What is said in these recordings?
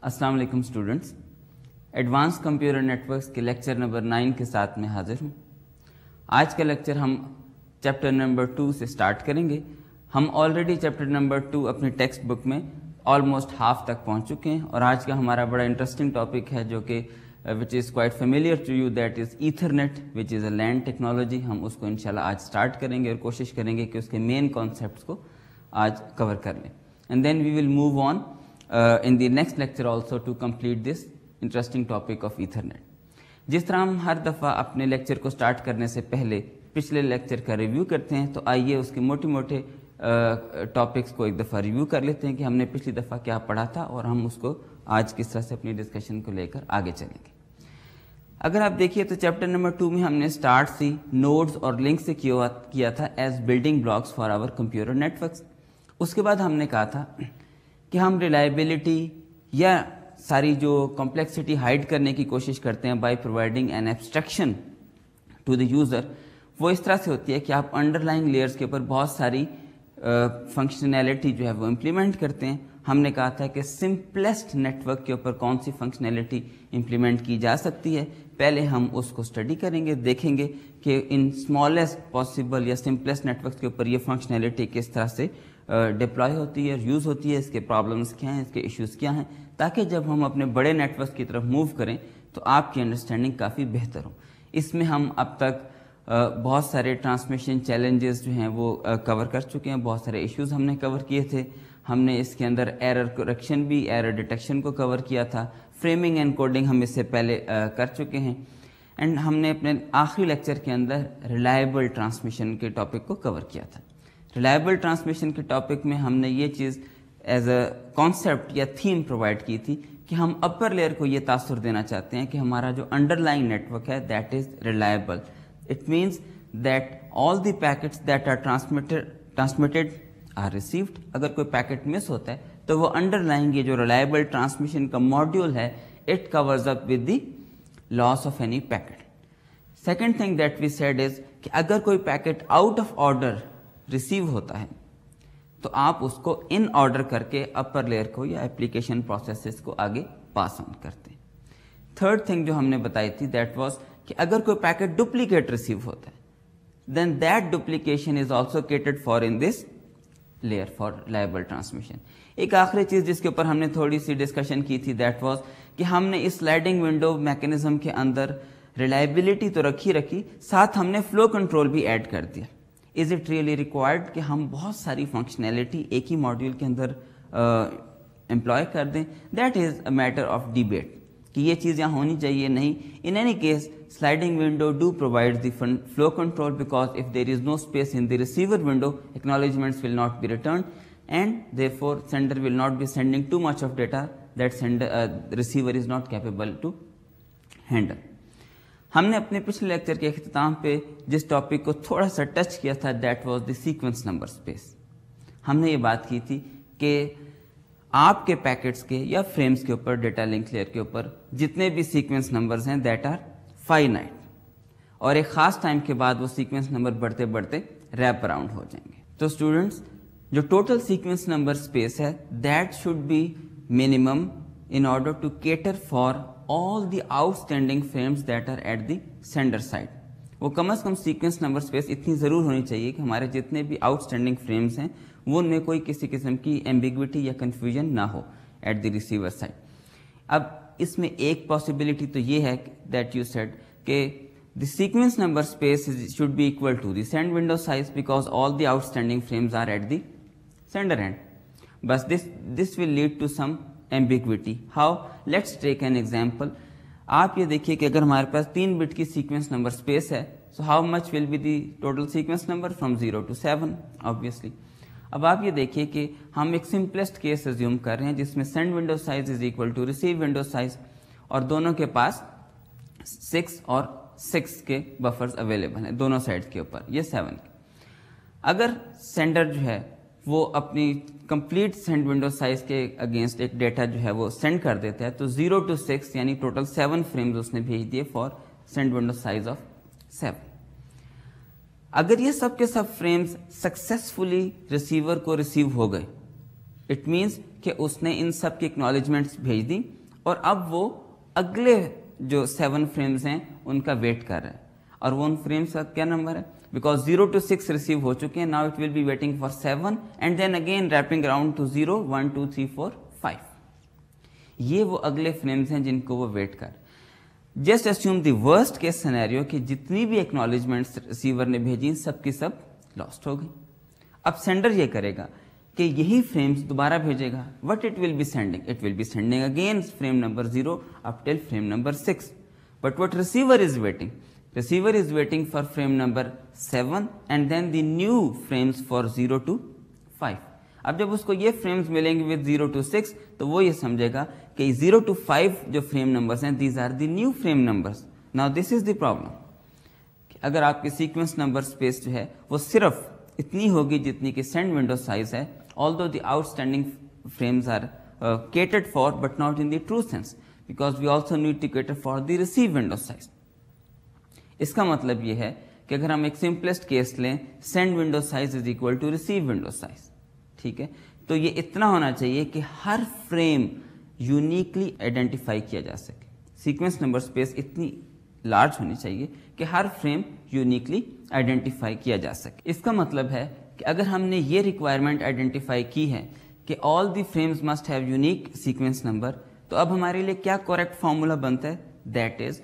अस्सलाम वालेकुम students, advance computer networks के लेक्चर नंबर 9 के साथ में हाजिर हूँ। आज का लेक्चर हम चैप्टर नंबर 2 से स्टार्ट करेंगे। हम ऑलरेडी चैप्टर नंबर 2 अपनी टेक्स्ट बुक में ऑलमोस्ट हाफ तक पहुँच चुके हैं और आज का हमारा बड़ा इंटरेस्टिंग टॉपिक है जो कि which is quite familiar to you, that is Ethernet which is a LAN technology. हम उसको इंशाल्लाह आज स्टार्ट करेंगे और कोशिश करेंगे कि उसके मेन कॉन्सेप्ट्स को आज कवर कर लें, and then we will move on in the next lecture also to complete this interesting topic of Ethernet. जिस तरह हम हर दफ़ा अपने लेक्चर को स्टार्ट करने से पहले पिछले लेक्चर का रिव्यू करते हैं, तो आइए उसके मोटे मोटे टॉपिक्स को एक दफ़ा रिव्यू कर लेते हैं कि हमने पिछली दफ़ा क्या पढ़ा था और हम उसको आज किस तरह से अपनी डिस्कशन को लेकर आगे चलेंगे। अगर आप देखिए तो चैप्टर नंबर 2 में हमने स्टार्ट सी नोड्स और लिंक से किया था as building blocks for our computer networks. उसके बाद हमने कहा था कि हम रिलायबिलिटी या सारी जो कॉम्प्लेक्सिटी हाइड करने की कोशिश करते हैं by providing an abstraction to the user, वो इस तरह से होती है कि आप अंडरलाइंग लेयर्स के ऊपर बहुत सारी फंक्शनैलिटी जो है वो इम्प्लीमेंट करते हैं। हमने कहा था कि सिंपलेस्ट नेटवर्क के ऊपर कौन सी फंक्शनैलिटी इम्प्लीमेंट की जा सकती है, पहले हम उसको स्टडी करेंगे, देखेंगे कि इन स्मॉलेस्ट पॉसिबल या सिंपलेस्ट नेटवर्क के ऊपर ये फंक्शनैलिटी किस तरह से डिप्लॉय होती है, यूज़ होती है, इसके प्रॉब्लम्स क्या हैं, इसके इश्यूज़ क्या हैं, ताकि जब हम अपने बड़े नेटवर्क की तरफ मूव करें तो आपकी अंडरस्टैंडिंग काफ़ी बेहतर हो। इसमें हम अब तक बहुत सारे ट्रांसमिशन चैलेंजेस जो हैं वो कवर कर चुके हैं, बहुत सारे इश्यूज़ हमने कवर किए थे। हमने इसके अंदर एरर करेक्शन भी, एरर डिटेक्शन को कवर किया था, फ्रेमिंग एंड कोडिंग हम इससे पहले कर चुके हैं, एंड हमने अपने आखिरी लेक्चर के अंदर रिलायबल ट्रांसमिशन के टॉपिक को कवर किया था। रिलायबल ट्रांसमिशन के टॉपिक में हमने ये चीज़ एज अ कॉन्सेप्ट या थीम प्रोवाइड की थी कि हम अपर लेयर को ये तासुर देना चाहते हैं कि हमारा जो अंडरलाइंग नेटवर्क है that is reliable. It means that all the packets that are transmitted are received. अगर कोई पैकेट मिस होता है तो वो अंडरलाइंग ये जो रिलायबल ट्रांसमिशन का मॉड्यूल है it covers up with the loss of any packet. Second thing that we said is कि अगर कोई packet out of order receive होता है तो आप उसको इन ऑर्डर करके अपर लेयर को या एप्लीकेशन प्रोसेसेस को आगे पास ऑन करते हैं। थर्ड थिंग जो हमने बताई थी दैट वाज कि अगर कोई पैकेट डुप्लीकेट रिसीव होता है then that duplication is also catered for in this layer for reliable transmission. एक आखिरी चीज जिसके ऊपर हमने थोड़ी सी डिस्कशन की थी दैट वाज कि हमने इस स्लाइडिंग विंडो मैकेनिज्म के अंदर रिलायबिलिटी तो रखी, साथ हमने फ्लो कंट्रोल भी ऐड कर दिया। इज़ इट रियली रिक्वायर्ड कि हम बहुत सारी फंक्शनैलिटी एक ही मॉड्यूल के अंदर एम्प्लॉय कर दें? That is a matter of debate कि ये चीज़ यहाँ होनी चाहिए, नहीं। In any case sliding window do provide the flow control because if there is no space in the receiver window acknowledgements will not be return and therefore sender will not be sending too much of data that receiver is not capable to handle. हमने अपने पिछले lecture के अख्ताम पे जिस topic को थोड़ा सा टच किया था that was the sequence number space. हमने ये बात की थी कि आपके पैकेट्स के या फ्रेम्स के ऊपर, डेटा लिंक लेयर के ऊपर जितने भी सीक्वेंस नंबर्स हैं दैट आर फाइनाइट, और एक ख़ास टाइम के बाद वो सीक्वेंस नंबर बढ़ते बढ़ते रैप अराउंड हो जाएंगे। तो स्टूडेंट्स, जो टोटल सीक्वेंस नंबर स्पेस है that should B minimum in order to cater for all the outstanding frames that are at the sender side। वो कम से कम सीक्वेंस नंबर स्पेस इतनी ज़रूर होनी चाहिए कि हमारे जितने भी आउटस्टैंडिंग फ्रेम्स हैं वो उनमें कोई किसी किस्म की एम्बिग्विटी या कन्फ्यूजन ना हो एट द रिसीवर साइड। अब इसमें एक पॉसिबिलिटी तो ये है दैट यू सेड कि the sequence number space should be equal to the send window size because all the outstanding frames are at the sender end. बस this will lead to some ambiguity. How? Let's take an example. आप ये देखिए कि अगर हमारे पास 3 bit की sequence number space है so how much will be the total sequence number from 0 to 7 obviously. अब आप ये देखिए कि हम एक सिंपलेस्ट केस एज्यूम कर रहे हैं जिसमें send window size is equal to receive window size और दोनों के पास 6 और 6 के बफर्स अवेलेबल हैं दोनों साइड्स के ऊपर, ये 7। अगर सेंडर जो है वो अपनी कंप्लीट सेंड विंडो साइज के अगेंस्ट एक डेटा जो है वो सेंड कर देता है तो 0 to 6 यानी टोटल 7 फ्रेम्स उसने भेज दिए for send window size of 7। अगर ये सब के सब फ्रेम्स सक्सेसफुली रिसीवर को रिसीव हो गए इट मीन्स कि उसने इन सब की एक्नॉलेजमेंट्स भेज दी और अब वो अगले जो 7 फ्रेम्स हैं उनका वेट कर रहा है, और वो उन फ्रेम्स का क्या नंबर है, बिकॉज 0 to 6 रिसीव हो चुके हैं, now it will be waiting for 7 and then again wrapping around to 0 1 2 3 4 5। ये वो अगले फ्रेम्स हैं जिनको वो वेट कर। Just assume the worst case scenario कि जितनी भी एक्नॉलेजमेंट्स रिसीवर ने भेजी सब की सब लॉस्ट हो गई। अब सेंडर ये करेगा कि यही फ्रेम्स दोबारा भेजेगा। What it will be sending, it will be sending again frame number 0 up till frame number 6, but what receiver is waiting, receiver is waiting for frame number 7 and then the new frames for 0 to 5। अब जब उसको ये frames मिलेंगे with 0 to 6 तो वो ये समझेगा कि 0 to 5 जो फ्रेम नंबर्स हैं these are the new frame numbers. Now this is the problem, अगर आपकी सीक्वेंस नंबर स्पेस जो है वो सिर्फ इतनी होगी जितनी कि सेंड विंडो साइज है, although the outstanding frames are catered for but not in the true sense because we also need to cater for the receive window size। इसका मतलब ये है कि अगर हम एक सिंपलेस्ट केस लें, send window size is equal to receive window size, ठीक है, तो ये इतना होना चाहिए कि हर फ्रेम यूनिकली आइडेंटिफाई किया जा सके। सीक्वेंस नंबर स्पेस इतनी लार्ज होनी चाहिए कि हर फ्रेम यूनिकली आइडेंटिफाई किया जा सके। इसका मतलब है कि अगर हमने ये रिक्वायरमेंट आइडेंटिफाई की है कि all the frames must have unique sequence number, तो अब हमारे लिए क्या करेक्ट फॉर्मूला बनता है, that is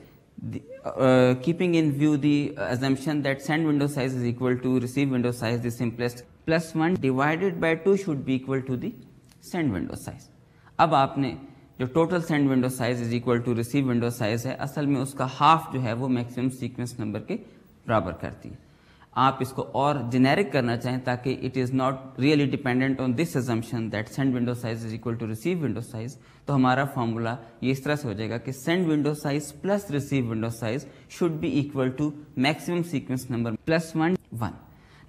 keeping in view the assumption that send window size is equal to receive window size, the simplest, plus 1 divided by 2 should be equal to the send window size। अब आपने जो total send window size is equal to receive window size है, असल में उसका half जो है वो मैक्सिमम सीक्वेंस नंबर के बराबर करती है। आप इसको और जेनेरिक करना चाहें ताकि it is not really dependent on this assumption that send window size is equal to receive window size, तो हमारा फॉर्मूला ये इस तरह से हो जाएगा कि send window size plus receive window size should be equal to maximum sequence number plus 1 1।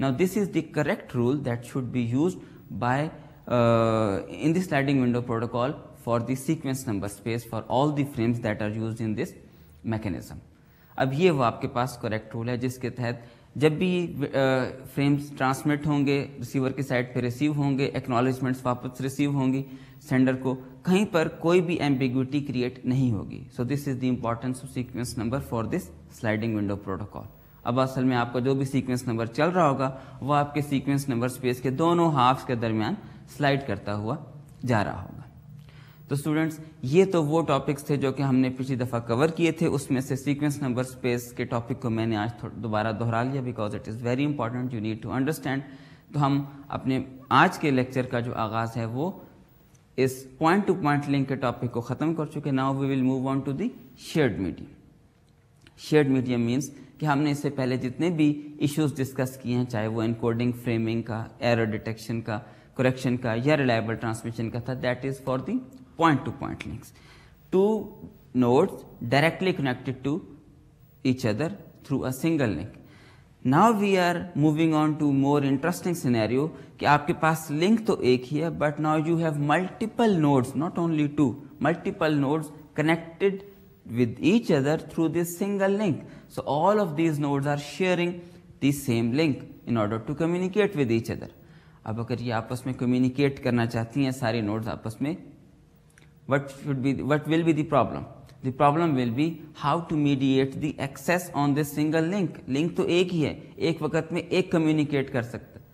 Now this is the correct rule that should be used by in the sliding window protocol for the sequence number space for all the frames that are used in this mechanism. अब ये वो आपके पास correct rule है जिसके तहत जब भी frames transmit होंगे रिसीवर की साइड पे रिसीव होंगे, एक्नॉलेजमेंट्स वापस रिसीव होंगी सेंडर को, कहीं पर कोई भी एम्बिग्विटी क्रिएट नहीं होगी। So this is the importance of sequence number for this sliding window protocol. अब असल में आपका जो भी सीक्वेंस नंबर चल रहा होगा वो आपके सीक्वेंस नंबर स्पेस के दोनों हाफ्स के दरमियान स्लाइड करता हुआ जा रहा होगा। तो स्टूडेंट्स ये तो वो टॉपिक्स थे जो कि हमने पिछली दफ़ा कवर किए थे, उसमें से सीक्वेंस नंबर स्पेस के टॉपिक को मैंने आज दोबारा दोहरा लिया because it is very important, you need to understand. तो हम अपने आज के लेक्चर का जो आगाज़ है वो इस पॉइंट टू पॉइंट लिंक के टॉपिक को ख़त्म कर चुके। Now we will move on to the shared medium. Shared medium means कि हमने इससे पहले जितने भी इश्यूज डिस्कस किए हैं, चाहे वो एनकोडिंग, फ्रेमिंग का, एरर डिटेक्शन का, करेक्शन का या रिलायबल ट्रांसमिशन का था, that is for the point to point links, two nodes directly connected to each other through a single link। Now we are moving on to more interesting scenario कि आपके पास link तो एक ही है but now you have multiple nodes, not only two, multiple nodes connected with each other through this single link। So all of these nodes are sharing the same link in order to communicate with each other। अब अगर ये आपस में communicate करना चाहती हैं सारी nodes आपस में, what will be the problem? The problem will be how to mediate the access on this single link। link तो एक ही है, एक वक्त में एक communicate कर सकता है,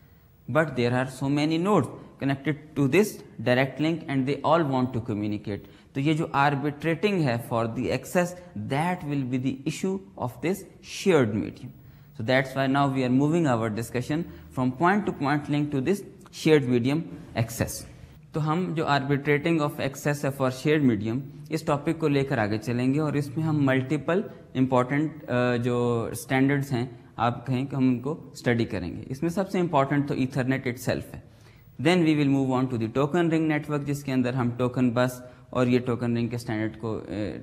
but there are so many nodes connected to this direct link and they all want to communicate। तो ये जो arbitrating है for the access, that will be the issue of this shared medium। So that's why now we are moving our discussion from point to point link to this shared medium access। तो हम जो आर्बिट्रेटिंग of access है for shared medium इस topic को लेकर आगे चलेंगे और इसमें हम मल्टीपल इम्पॉर्टेंट जो स्टैंडर्ड्स हैं आप कहें कि हम उनको स्टडी करेंगे। इसमें सबसे इम्पॉर्टेंट तो ईथरनेट इटसेल्फ है। Then we will move on to the token ring network जिसके अंदर हम टोकन बस और ये टोकन रिंग के स्टैंडर्ड को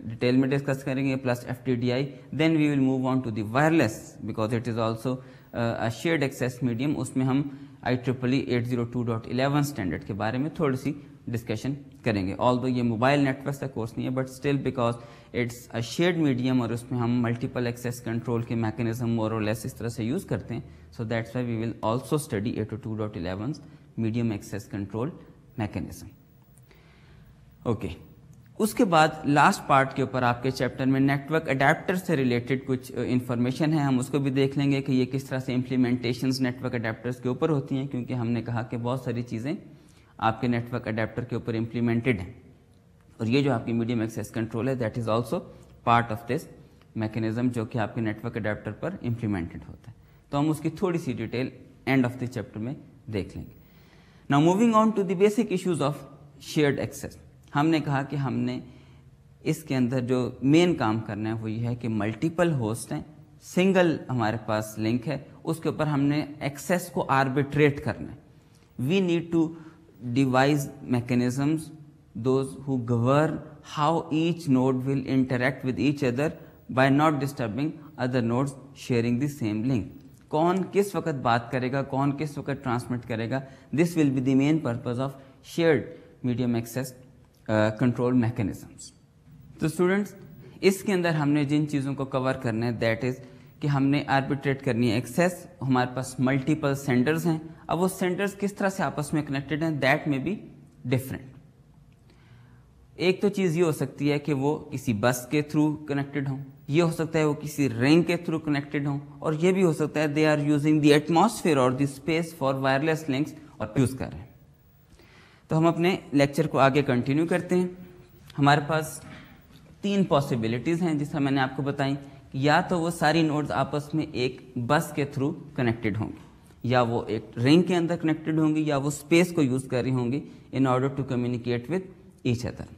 डिटेल में डिस्कस करेंगे plus FTDI। Then we will move on to the wireless because it is also a shared access medium. उसमें हम IEEE 802.11 स्टैंडर्ड के बारे में थोड़ी सी डिस्कशन करेंगे। ऑल्दो ये मोबाइल नेटवर्क का कोर्स नहीं है but still because it's a shared medium और उसमें हम मल्टीपल एक्सेस कंट्रोल के मैकेनिज्म मोर और लेस इस तरह से यूज़ करते हैं। So that's why we will also study 802.11 medium access control mechanism. Okay, उसके बाद लास्ट पार्ट के ऊपर आपके चैप्टर में नेटवर्क अडेप्टर से रिलेटेड कुछ इन्फॉर्मेशन है, हम उसको भी देख लेंगे कि ये किस तरह से इम्प्लीमेंटेशंस नेटवर्क अडेप्टर्स के ऊपर होती हैं, क्योंकि हमने कहा कि बहुत सारी चीज़ें आपके नेटवर्क अडेप्टर के ऊपर इम्प्लीमेंटेड हैं, और ये जो आपकी मीडियम एक्सेस कंट्रोल है that is also part of this mechanism जो कि आपके नेटवर्क अडेप्टर पर इम्प्लीमेंटेड होता है। तो हम उसकी थोड़ी सी detail end of the chapter में देख लेंगे। Now moving on to the basic issues of shared access. हमने कहा कि हमने इसके अंदर जो मेन काम करना है वो ये है कि मल्टीपल होस्ट हैं, सिंगल हमारे पास लिंक है, उसके ऊपर हमने एक्सेस को आर्बिट्रेट करना है। We need to devise mechanisms those who govern how each node will interact with each other by not disturbing other nodes sharing the same link. कौन किस वक्त बात करेगा, कौन किस वक्त ट्रांसमिट करेगा, this will be the main purpose of shared medium access control mechanisms. तो स्टूडेंट्स, इसके अंदर हमने जिन चीज़ों को कवर करना है दैट इज़ कि हमने आर्बिट्रेट करनी है एक्सेस। हमारे पास मल्टीपल सेंडर्स हैं, अब वो सेंडर्स किस तरह से आपस में कनेक्टेड हैं दैट में बी डिफरेंट। एक तो चीज़ ये हो सकती है कि वो किसी बस के थ्रू कनेक्टेड हों, ये हो सकता है वो किसी रिंग के थ्रू कनेक्टेड हों, और ये भी हो सकता है they are using the atmosphere और the space for wireless links और यूज़ कर रहे हैं। तो हम अपने लेक्चर को आगे कंटिन्यू करते हैं। हमारे पास 3 पॉसिबिलिटीज़ हैं जिसका मैंने आपको बताई, या तो वो सारी नोड्स आपस में एक बस के थ्रू कनेक्टेड होंगी, या वो एक रिंग के अंदर कनेक्टेड होंगी, या वो स्पेस को यूज़ कर रही होंगी in order to communicate with each other.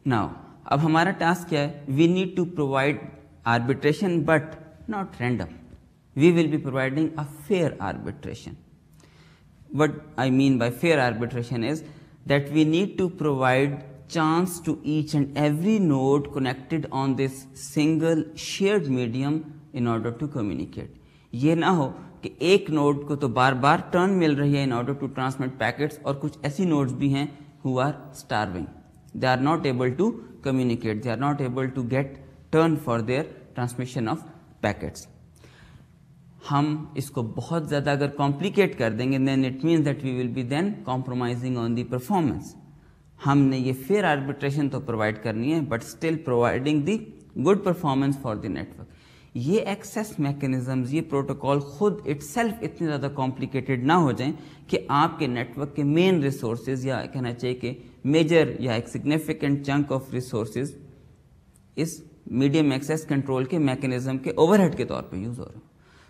Now अब हमारा टास्क क्या है, we need to provide arbitration but not random, we will be providing a fair arbitration. What I mean by fair arbitration is that we need to provide chance to each and every node connected on this single shared medium in order to communicate. ये ना हो कि एक node को तो बार बार turn मिल रही है in order to transmit packets, और कुछ ऐसी नोड्स भी हैं who are starving. They are not able to communicate. They are not able to get turn for their transmission of packets. हम इसको बहुत ज़्यादा अगर कॉम्प्लिकेट कर देंगे then it means that we will be then compromising on the performance. हमने ये fair arbitration तो प्रोवाइड करनी है but still providing the good performance for the network. ये एक्सेस मैकेनिज्म्स, ये प्रोटोकॉल खुद इटसेल्फ इतने ज़्यादा कॉम्प्लिकेटेड ना हो जाएं कि आपके नेटवर्क के मेन रिसोर्सेज, या कहना चाहिए कि मेजर या एक सिग्निफिकेंट चंक ऑफ रिसोर्सेज इस मीडियम एक्सेस कंट्रोल के मैकेनिज्म के ओवरहेड के तौर पे यूज़ हो रहे हैं।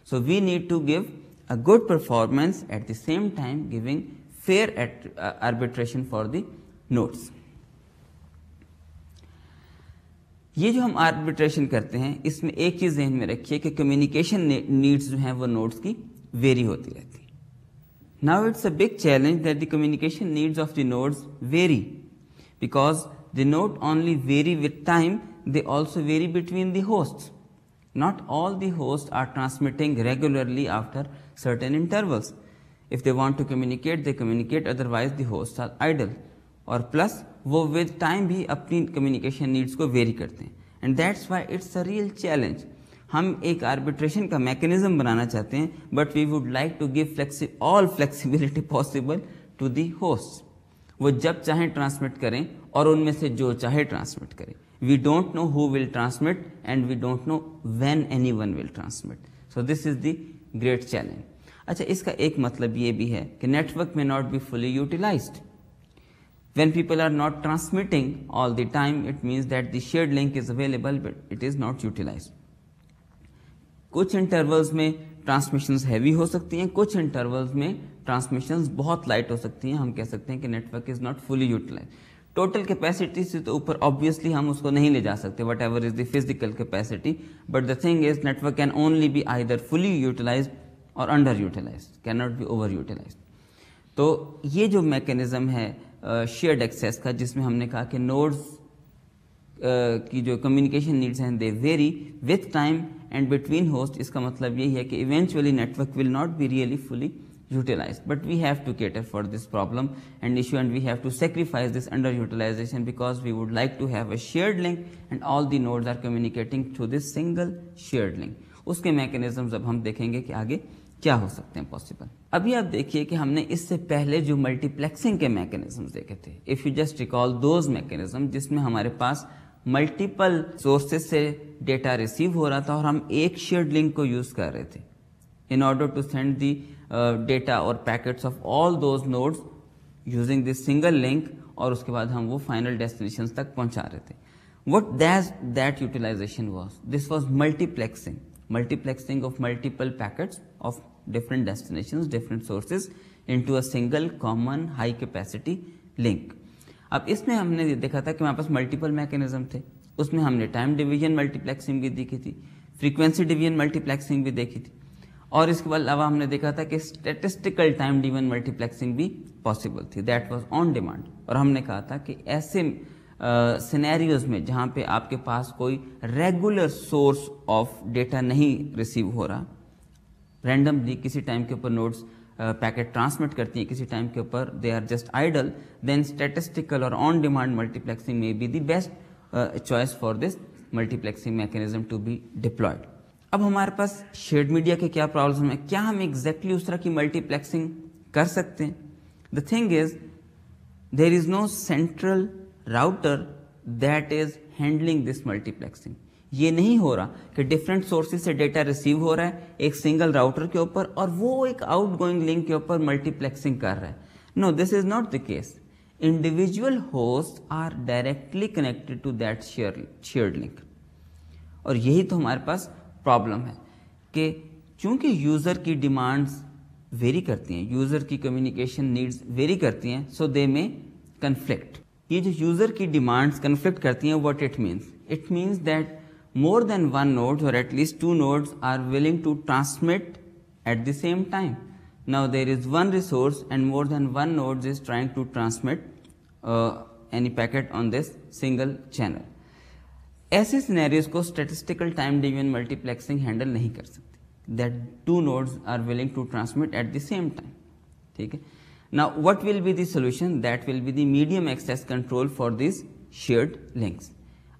So we need to give a good performance at the same time giving fair arbitration for the nodes. ये जो हम आर्बिट्रेशन करते हैं इसमें एक चीज़ ध्यान में रखिए कि कम्युनिकेशन नीड्स जो हैं वो नोड्स की वेरी होती रहती है। Now it's a big challenge that the communication needs of the nodes vary because they not only vary with time, they also vary between the hosts. Not all the hosts are transmitting regularly after certain intervals. If they want to communicate, they communicate, otherwise the hosts are idle. और plus वो with time भी अपनी communication needs को vary करते हैं, and that's why it's a real challenge. हम एक arbitration का मैकेनिज्म बनाना चाहते हैं but we would like to give all flexibility possible to the host. वो जब चाहें ट्रांसमिट करें और उनमें से जो चाहे ट्रांसमिट करें। We don't know who will transmit and we don't know when anyone will transmit. So this is the great challenge. अच्छा, इसका एक मतलब ये भी है कि network may not be fully utilized. When people are not transmitting all the time, it means that the shared link is available but it is not utilized. कुछ intervals में transmissions heavy हो सकती हैं, कुछ intervals में transmissions बहुत light हो सकती हैं। हम कह सकते हैं कि network is not fully utilized. Total capacity से तो ऊपर ऑब्वियसली हम उसको नहीं ले जा सकते, whatever is the physical capacity, but the thing is network can only be either fully utilized और under utilized, can not be over utilized. तो ये जो मैकेनिज्म है शेयर्ड एक्सेस का, जिसमें हमने कहा कि नोड्स की जो कम्युनिकेशन नीड्स हैं they vary with time and between host, इसका मतलब यही है कि eventually network will not be really fully utilized, but we have to cater for this problem and issue, and we have to sacrifice this underutilization because we would like to have a shared link and all the nodes are communicating through this single shared link. उसके mechanisms अब हम देखेंगे कि आगे کیا ہو سکتے ہیں possible. ابھی آپ دیکھیے کہ ہم نے اس سے پہلے جو ملٹی پلیکسنگ کے میکینزمز دیکھے تھے, if you just recall those mechanism جس میں ہمارے پاس ملٹیپل سورسز سے ڈیٹا ریسیو ہو رہا تھا اور ہم ایک شیئرڈ لنک کو یوز کر رہے تھے in order to send the data or packets of all those nodes using this single link, اور اس کے بعد ہم وہ فائنل ڈیسٹینیشنز تک پہنچا رہے تھے. What that utilization was? This was multiplexing of multiple packets of different destinations, different sources into a single common high capacity link. اب اس میں ہم نے دیکھا تھا کہ ہمارے پاس ملٹیپل میکینزم تھے, اس میں ہم نے ٹائم ڈویژن ملٹی پلیکسنگ بھی دیکھی تھی, فریکوینسی ڈویژن ملٹی پلیکسنگ بھی دیکھی تھی, اور اس کے علاوہ ہم نے دیکھا تھا کہ اسٹیٹسٹیکل ٹائم ڈیون ملٹی پلیکسنگ بھی پاسبل تھی, دیٹ واز آن ڈیمانڈ. اور ہم نے کہا تھا کہ ایسے سینیریوز میں جہاں پہ آپ کے پاس کوئی ریگولر سورس آف ڈیٹا نہیں ریسیو ہو رہا, رینڈملی کسی ٹائم کے اوپر نوڈس پیکٹ ٹرانسمٹ کرتی ہیں, کسی ٹائم کے اوپر they are just idle, then statistical اور آن ڈیمانڈ ملٹی پلیکسنگ میں be the best choice for this multiplexing mechanism to be deployed. اب ہمارے پاس شیئرڈ میڈیا کے کیا پرابلم ہے, کیا ہم ایگزیکٹلی اس طرح کی ملٹی پلیکسنگ کر سکتے ہیں؟ The thing is there is no central router that is handling this multiplexing. یہ نہیں ہو رہا کہ ڈفرینٹ سورسز سے ڈیٹا ریسیو ہو رہا ہے ایک سنگل راؤٹر کے اوپر اور وہ ایک آؤٹ گوئنگ لنک کے اوپر ملٹی پلیکسنگ کر رہا ہے. No, this is not the case. Individual host are directly connected to that shared link. اور یہی تو ہمارے پاس پرابلم ہے کہ چونکہ یوزر کی ڈیمانڈز ویری کرتی ہیں, یوزر کی کمیونیکیشن نیڈز ویری کرتی ہیں, سو دے میں کنفلکٹ. یہ جو یوزر کی ڈیمانڈز کنفلکٹ کرتی ہیں, what it means that more than one node or at least two nodes are willing to transmit at the same time. Now there is one resource and more than one node is trying to transmit any packet on this single channel. ایسے scenarios کو statistical time division multiplexing handle نہیں کر سکتی, that two nodes are willing to transmit at the same time. ٹھیک ہے. Now what will be the solution? That will be the medium access control for these shared links.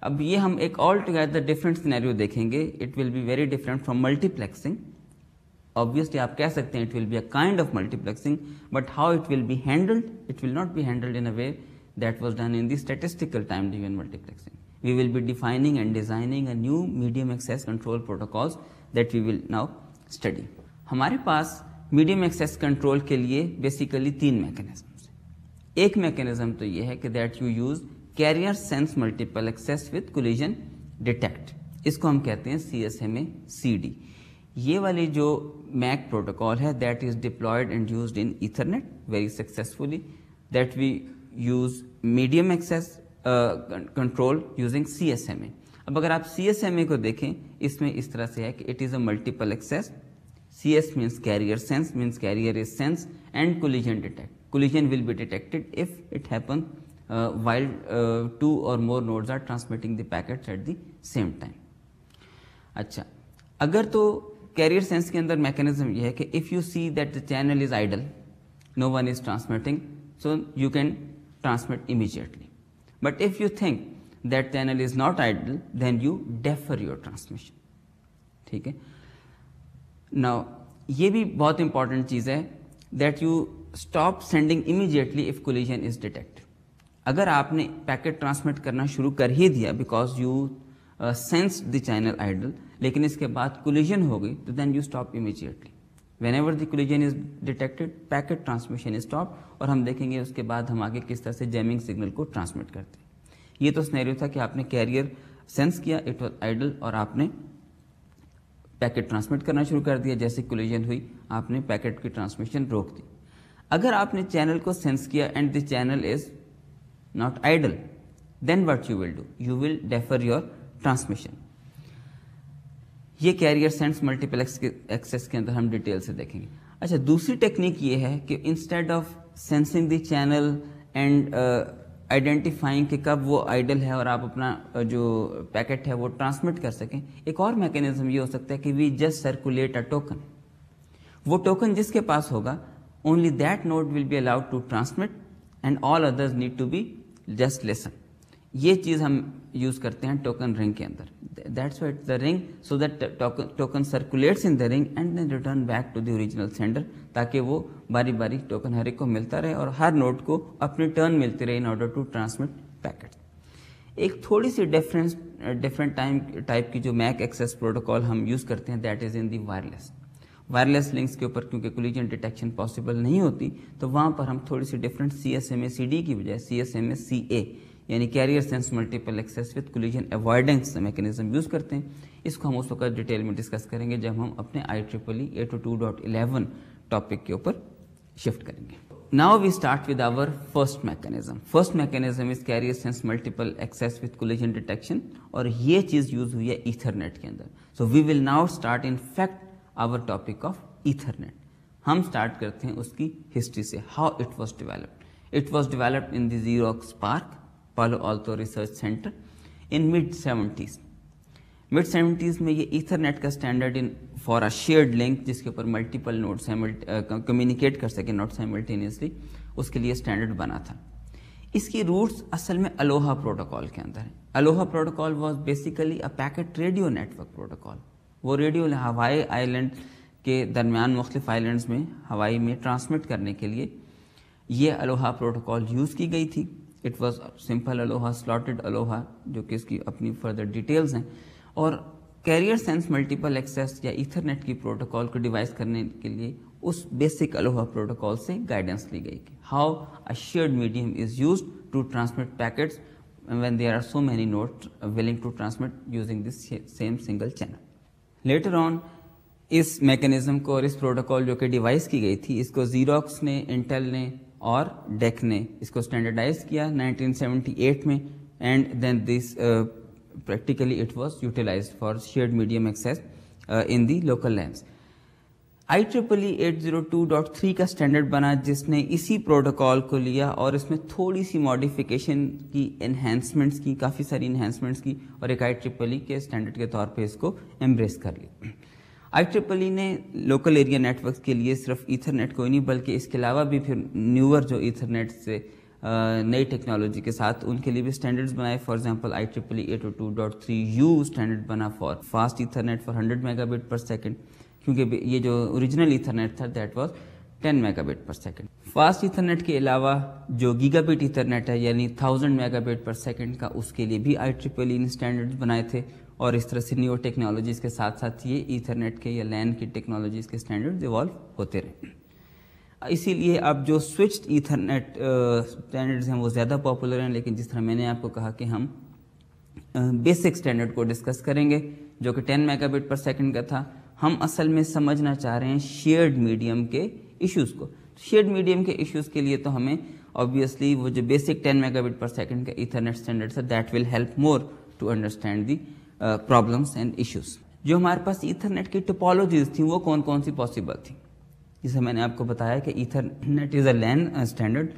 اب یہ ہم ایک all together different scenario دیکھیں گے. It will be very different from multiplexing. obviously آپ کہہ سکتے ہیں it will be a kind of multiplexing, but how it will be handled, it will not be handled in a way that was done in the statistical time division multiplexing. We will be defining and designing a new medium access control protocols that we will now study. ہمارے پاس medium access control کے لیے basically 3 mechanisms ہیں. ایک mechanism تو یہ ہے کہ that you use carrier sense multiple access with collision detect. اس کو ہم کہتے ہیں CSMA-CD. یہ والی جو میک پروٹوکال ہے that is deployed and used in Ethernet very successfully, that we use medium access control using CSMA. اب اگر آپ CSMA کو دیکھیں, اس میں اس طرح سے ہے کہ it is a multiple access. CS means carrier sense, means carrier is sense, and collision detect. Collision will be detected if it happens while 2 or more nodes are transmitting the packets at the same time. اچھا, اگر تو carrier sense کے اندر mechanism یہ ہے کہ if you see that the channel is idle, no one is transmitting, so you can transmit immediately. But if you think that channel is not idle, then you defer your transmission. ٹھیک ہے. Now یہ بھی بہت important چیز ہے that you stop sending immediately if collision is detected. اگر آپ نے پیکٹ ٹرانسمٹ کرنا شروع کر ہی دیا because you sensed the channel idle, لیکن اس کے بعد collision ہو گئی تو then you stop immediately. Whenever the collision is detected, packet transmission is stopped, اور ہم دیکھیں گے اس کے بعد ہم آگے کس طرح سے جیمنگ سگنل کو ٹرانسمٹ کرتے ہیں. یہ تو سینیریو تھا کہ آپ نے کیریئر سینس کیا, اٹ واز آئیڈل, اور آپ نے پیکٹ ٹرانسمٹ کرنا شروع کر دیا. جیسے کولیجن ہوئی آپ نے پیکٹ کی ٹرانسمیشن روک دی. اگر آپ نے چینل کو سینس کیا and the channel is not idle, then what you will do, you will defer your transmission. یہ کیریئر سینس ملٹیپل ایکسیس کے اندر ہم ڈیٹیل سے دیکھیں گے. اچھا, دوسری ٹیکنیک یہ ہے کہ instead of sensing the channel and identifying کہ کب وہ آئیڈل ہے اور آپ اپنا جو پیکٹ ہے وہ ٹرانسمٹ کر سکیں, ایک اور میکینزم یہ ہو سکتا ہے کہ we just circulate a token. وہ ٹوکن جس کے پاس ہوگا only that node will be allowed to transmit and all others need to be just listen. یہ چیز ہم یوز کرتے ہیں ٹوکن رنگ کے اندر. that's why it's the ring, so that token circulates in the ring and then return back to the original sender, ताकि वो बारी बारी टोकन हर एक को मिलता रहे और हर नोड को अपनी टर्न मिलती रहे in order to transmit packet. एक थोड़ी सी डिफरेंट टाइप की जो मैक एक्सेस प्रोटोकॉल हम यूज़ करते हैं, that is in the wireless links के ऊपर क्योंकि कोलिजन डिटेक्शन पॉसिबल नहीं होती, तो वहाँ पर हम थोड़ी सी डिफरेंट CSMA-CD की बजाय CSMA-CA यानी carrier sense multiple access with collision avoidance mechanism use करते हैं। इसको हम उस वक्त डिटेल में डिस्कस करेंगे जब हम अपने IEEE 802.11 टॉपिक के ऊपर शिफ्ट करेंगे। Now we start with our first mechanism is carrier sense multiple access with collision detection, और ये चीज़ यूज़ हुई है ईथरनेट के अंदर। So we will now start in fact our topic of Ethernet. हम स्टार्ट करते हैं उसकी हिस्ट्री से, how it was developed. It was developed in the Xerox PARC Palo Alto research centre in mid 70s में ये ईथरनेट का standard in for a shared link जिसके ऊपर मल्टीपल नोड्स कम्युनिकेट कर सके नॉट साइमल्टेनियसली, उसके लिए स्टैंडर्ड बना था। इसकी रूट्स असल में अलोहा प्रोटोकॉल के अंदर है। Aloha protocol was basically a packet radio network protocol. वो रेडियो हवाई आइलैंड के दरमियान मुख्तलिफ आइलैंड्स में हवाई में ट्रांसमिट करने के लिए ये अलोहा प्रोटोकॉल यूज़ की गई थी। It was simple Aloha, slotted Aloha, जो कि इसकी अपनी फर्दर डिटेल्स हैं। और कैरियर सेंस मल्टीपल एक्सेस या ईथरनेट की प्रोटोकॉल को डिवाइस करने के लिए उस बेसिक अलोहा प्रोटोकॉल से गाइडेंस ली गई कि how a shared medium is used to transmit packets when there are so many nodes willing to transmit using this same single channel. Later on इस मैकेनिज्म को और इस प्रोटोकॉल जो कि डिवाइस की गई थी, इसको Xerox ने, इंटेल ने और DEC ने इसको स्टैंडर्डाइज किया 1978 में, and then this practically it was utilized for shared medium access in the local LANs. IEEE 802.3 का स्टैंडर्ड बना जिसने इसी प्रोटोकॉल को लिया और इसमें थोड़ी सी मॉडिफिकेशन की, एनहेंसमेंट्स की, काफ़ी सारी एनहेंसमेंट्स की, और एक IEEE के स्टैंडर्ड के तौर पे इसको एम्ब्रेस कर लिया। IEEE ने लोकल एरिया नेटवर्क के लिए सिर्फ ईथरनेट को ही नहीं बल्कि इसके अलावा भी फिर न्यूअर जो ईथरनेट से नई टेक्नोलॉजी के साथ उनके लिए भी स्टैंडर्ड्स बनाए। For example IEEE 802.3U standard बना for fast Ethernet for 100 megabit per second, क्योंकि ये जो ओरिजिनल ईथरनेट था that was 10 megabit per second. Fast Ethernet के अलावा जो गीगाबिट ईथरनेट है यानी 1000 मेगाबिट पर सेकंड का, उसके लिए भी IEEE ने स्टैंडर्ड्स बनाए थे। और इस तरह से न्यू टेक्नोलॉजीज़ के साथ साथ ये ईथरनेट के या लैन की टेक्नोलॉजीज़ के स्टैंडर्ड्स इवॉल्व होते रहे। इसीलिए अब जो स्विच्ड ईथरनेट स्टैंडर्ड्स हैं वो ज़्यादा पॉपुलर हैं, लेकिन जिस तरह मैंने आपको कहा कि हम बेसिक स्टैंडर्ड को डिस्कस करेंगे जो कि 10 मेगाबिट पर सेकंड का था। हम असल में समझना चाह रहे हैं शेयर्ड मीडियम के इश्यूज़ को। शेयर्ड मीडियम के इश्यूज़ के लिए तो हमें ऑब्वियसली वो जो बेसिक 10 मेगाबिट पर सेकंड का ईथरनेट स्टैंडर्ड है that will help more to understand the problems and issues. जो हमारे पास ईथरनेट की टोपोलॉजीज थी वो कौन कौन सी पॉसिबल थी, जिसे मैंने आपको बताया कि Ethernet is a LAN standard,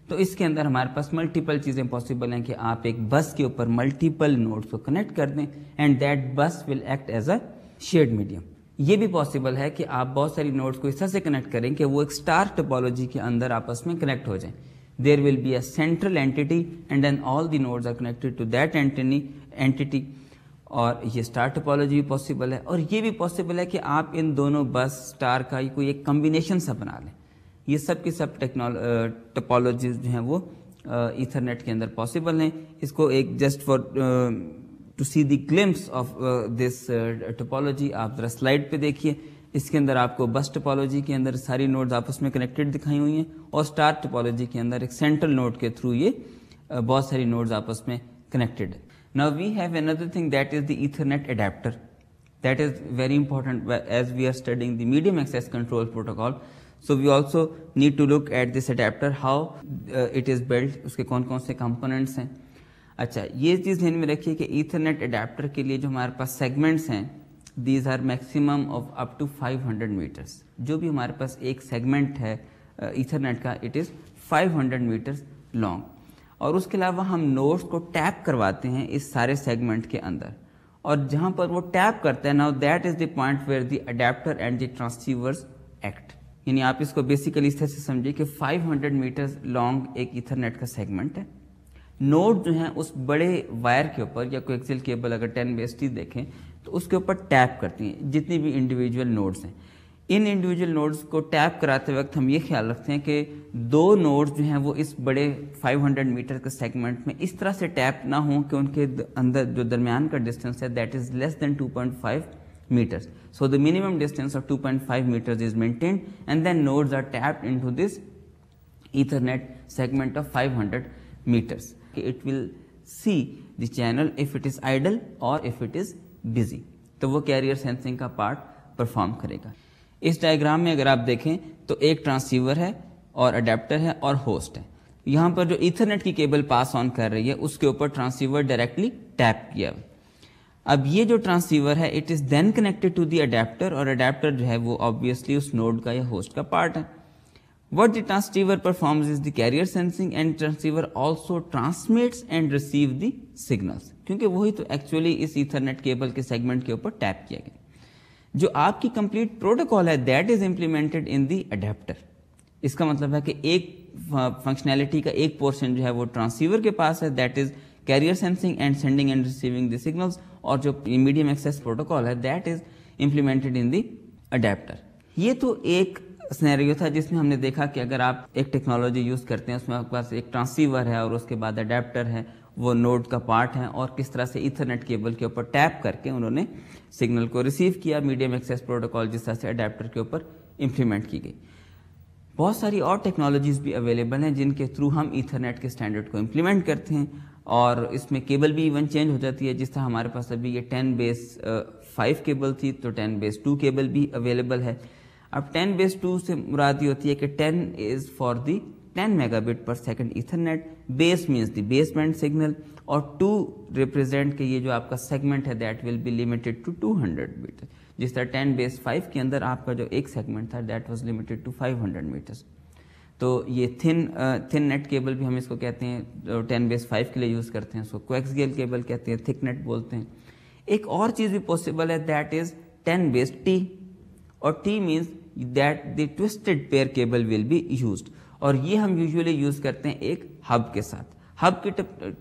तो इसके अंदर हमारे पास मल्टीपल चीज़ें पॉसिबल हैं कि आप एक बस के ऊपर मल्टीपल नोड्स को कनेक्ट कर दें and that bus will act as a shared medium. ये भी पॉसिबल है कि आप बहुत सारी नोड्स को इस तरह से कनेक्ट करें कि वो एक स्टार टोपोलॉजी के अंदर आपस में कनेक्ट हो जाएं। There will be a central entity and then all the nodes are connected to that entity, और ये स्टार टोपोलॉजी भी पॉसिबल है। और ये भी पॉसिबल है कि आप इन दोनों बस स्टार का कोई एक कम्बिनेशन सा बना लें। ये सब की सब टोपोलॉजीज जो हैं वो ईथरनेट के अंदर पॉसिबल हैं। इसको एक just for to see the glimpse of this topology आप जरा स्लाइड पे देखिए। इसके अंदर आपको बस टोपोलॉजी के अंदर सारी नोड्स आपस में कनेक्टेड दिखाई हुई हैं और स्टार टोपोलॉजी के अंदर एक सेंट्रल नोड के थ्रू ये बहुत सारी नोड्स आपस में कनेक्टेड है। Now we have another thing that is the Ethernet adapter. That is very important as we are studying the medium access control protocol. So we also need to look at this adapter, how it is built, उसके कौन कौन से components हैं। अच्छा, ये चीज़ ध्यान में रखिए कि Ethernet adapter के लिए जो हमारे पास segments हैं, these are maximum of up to 500 meters. जो भी हमारे पास एक segment है Ethernet का, it is 500 meters long. और उसके अलावा हम नोड्स को टैप करवाते हैं इस सारे सेगमेंट के अंदर, और जहाँ पर वो टैप करता है now that is the point where the adapter and the transceivers act. यानी आप इसको बेसिकली इस तरह से समझिए कि 500 मीटर्स लॉन्ग एक ईथरनेट का सेगमेंट है نوڈ جو ہیں اس بڑے وائر کے اوپر یا کوئی ایکسل کیبل اگر 10/T دیکھیں تو اس کے اوپر ٹیپ کرتی ہیں جتنی بھی انڈیویجول نوڈز ہیں. ان انڈیویجول نوڈز کو ٹیپ کراتے وقت ہم یہ خیال رکھتے ہیں کہ 2 نوڈز جو ہیں وہ اس بڑے 500 میٹر کے سیگمنٹ میں اس طرح سے ٹیپ نہ ہوں کہ ان کے اندر جو درمیان کا ڈسٹینس ہے that is less than 2.5 meters. So the minimum distance of 2.5 meters is maintained and then nodes are tapped into this Ethernet segment of 500 meters. It will see the channel if it is idle or if it is busy. تو وہ carrier sensing کا part perform کرے گا. اس diagram میں اگر آپ دیکھیں تو ایک ٹرانسیور ہے اور اڈیپٹر ہے اور ہوسٹ ہے. یہاں پر جو ایتھرنیٹ کی کیبل پاس آن کر رہی ہے اس کے اوپر ٹرانسیور ڈائریکٹلی ٹیپ کیا. اب یہ جو ٹرانسیور ہے it is then connected to the adapter اور اڈیپٹر جو ہے وہ آبویسلی اس نوڈ کا یا ہوسٹ کا پارٹ ہے. What the transceiver performs is the carrier sensing and transceiver also transmits and receive the signals. کیونکہ وہی تو ایکچولی اس ایتھرنیٹ کیبل کے سیگمنٹ کے اوپر ٹیپ کیا گیا. جو آپ کی کمپلیٹ پروٹوکال ہے that is implemented in the adapter. اس کا مطلب ہے کہ ایک فنکشنالٹی کا ایک پورشن جو ہے وہ ٹرانسیور کے پاس ہے that is carrier sensing and sending and receiving the signals, اور جو medium access protocol ہے that is implemented in the adapter. یہ تو ایک سینیریو تھا جس میں ہم نے دیکھا کہ اگر آپ ایک ٹیکنالوجی یوز کرتے ہیں اس میں آپ کے پاس ایک ٹرانسیور ہے اور اس کے بعد اڈیپٹر ہے وہ نوڈ کا پارٹ ہے اور کس طرح سے ایتھرنیٹ کیبل کے اوپر ٹیپ کر کے انہوں نے سگنل کو ریسیو کیا. میڈیم ایکسیس پروٹوکال جس طرح سے اڈیپٹر کے اوپر امپلیمنٹ کی گئی. بہت ساری اور ٹیکنالوجیز بھی اویلیبل ہیں جن کے تھرو ہم ایتھرنیٹ کے اسٹینڈرڈ کو امپلیمنٹ کرتے ہیں اور اس میں کیبل بھی ایون چینج ہو جاتی ہے. جس طرح ہمارے پاس ابھی یہ 10/5 کیبل تھی تو 10/2 کیبل بھی اویلیبل ہے. اب 10/2 سے مراد یہ ہوتی ہے کہ 10 is for the 10 Mbps Ethernet. Base means the baseband signal اور 2 ریپرزینٹ کہ یہ جو آپ کا سیگمنٹ ہے that will be limited to 200 metre. جس طرح 10/5 کے اندر آپ کا جو ایک سیگمنٹ تھا that was limited to 500 metres. تو یہ تھن نیٹ کیبل بھی ہم اس کو کہتے ہیں 10/5 کے لیے یوز کرتے ہیں, اس کو کویکسیل کیبل کہتے ہیں, تھک نیٹ بولتے ہیں. ایک اور چیز بھی پاسبل ہے دیٹ از 10/T اور T means that the twisted pair cable will be used, اور یہ ہم یوزولی یوز کرتے ہیں ایک ہب کے ساتھ. ہب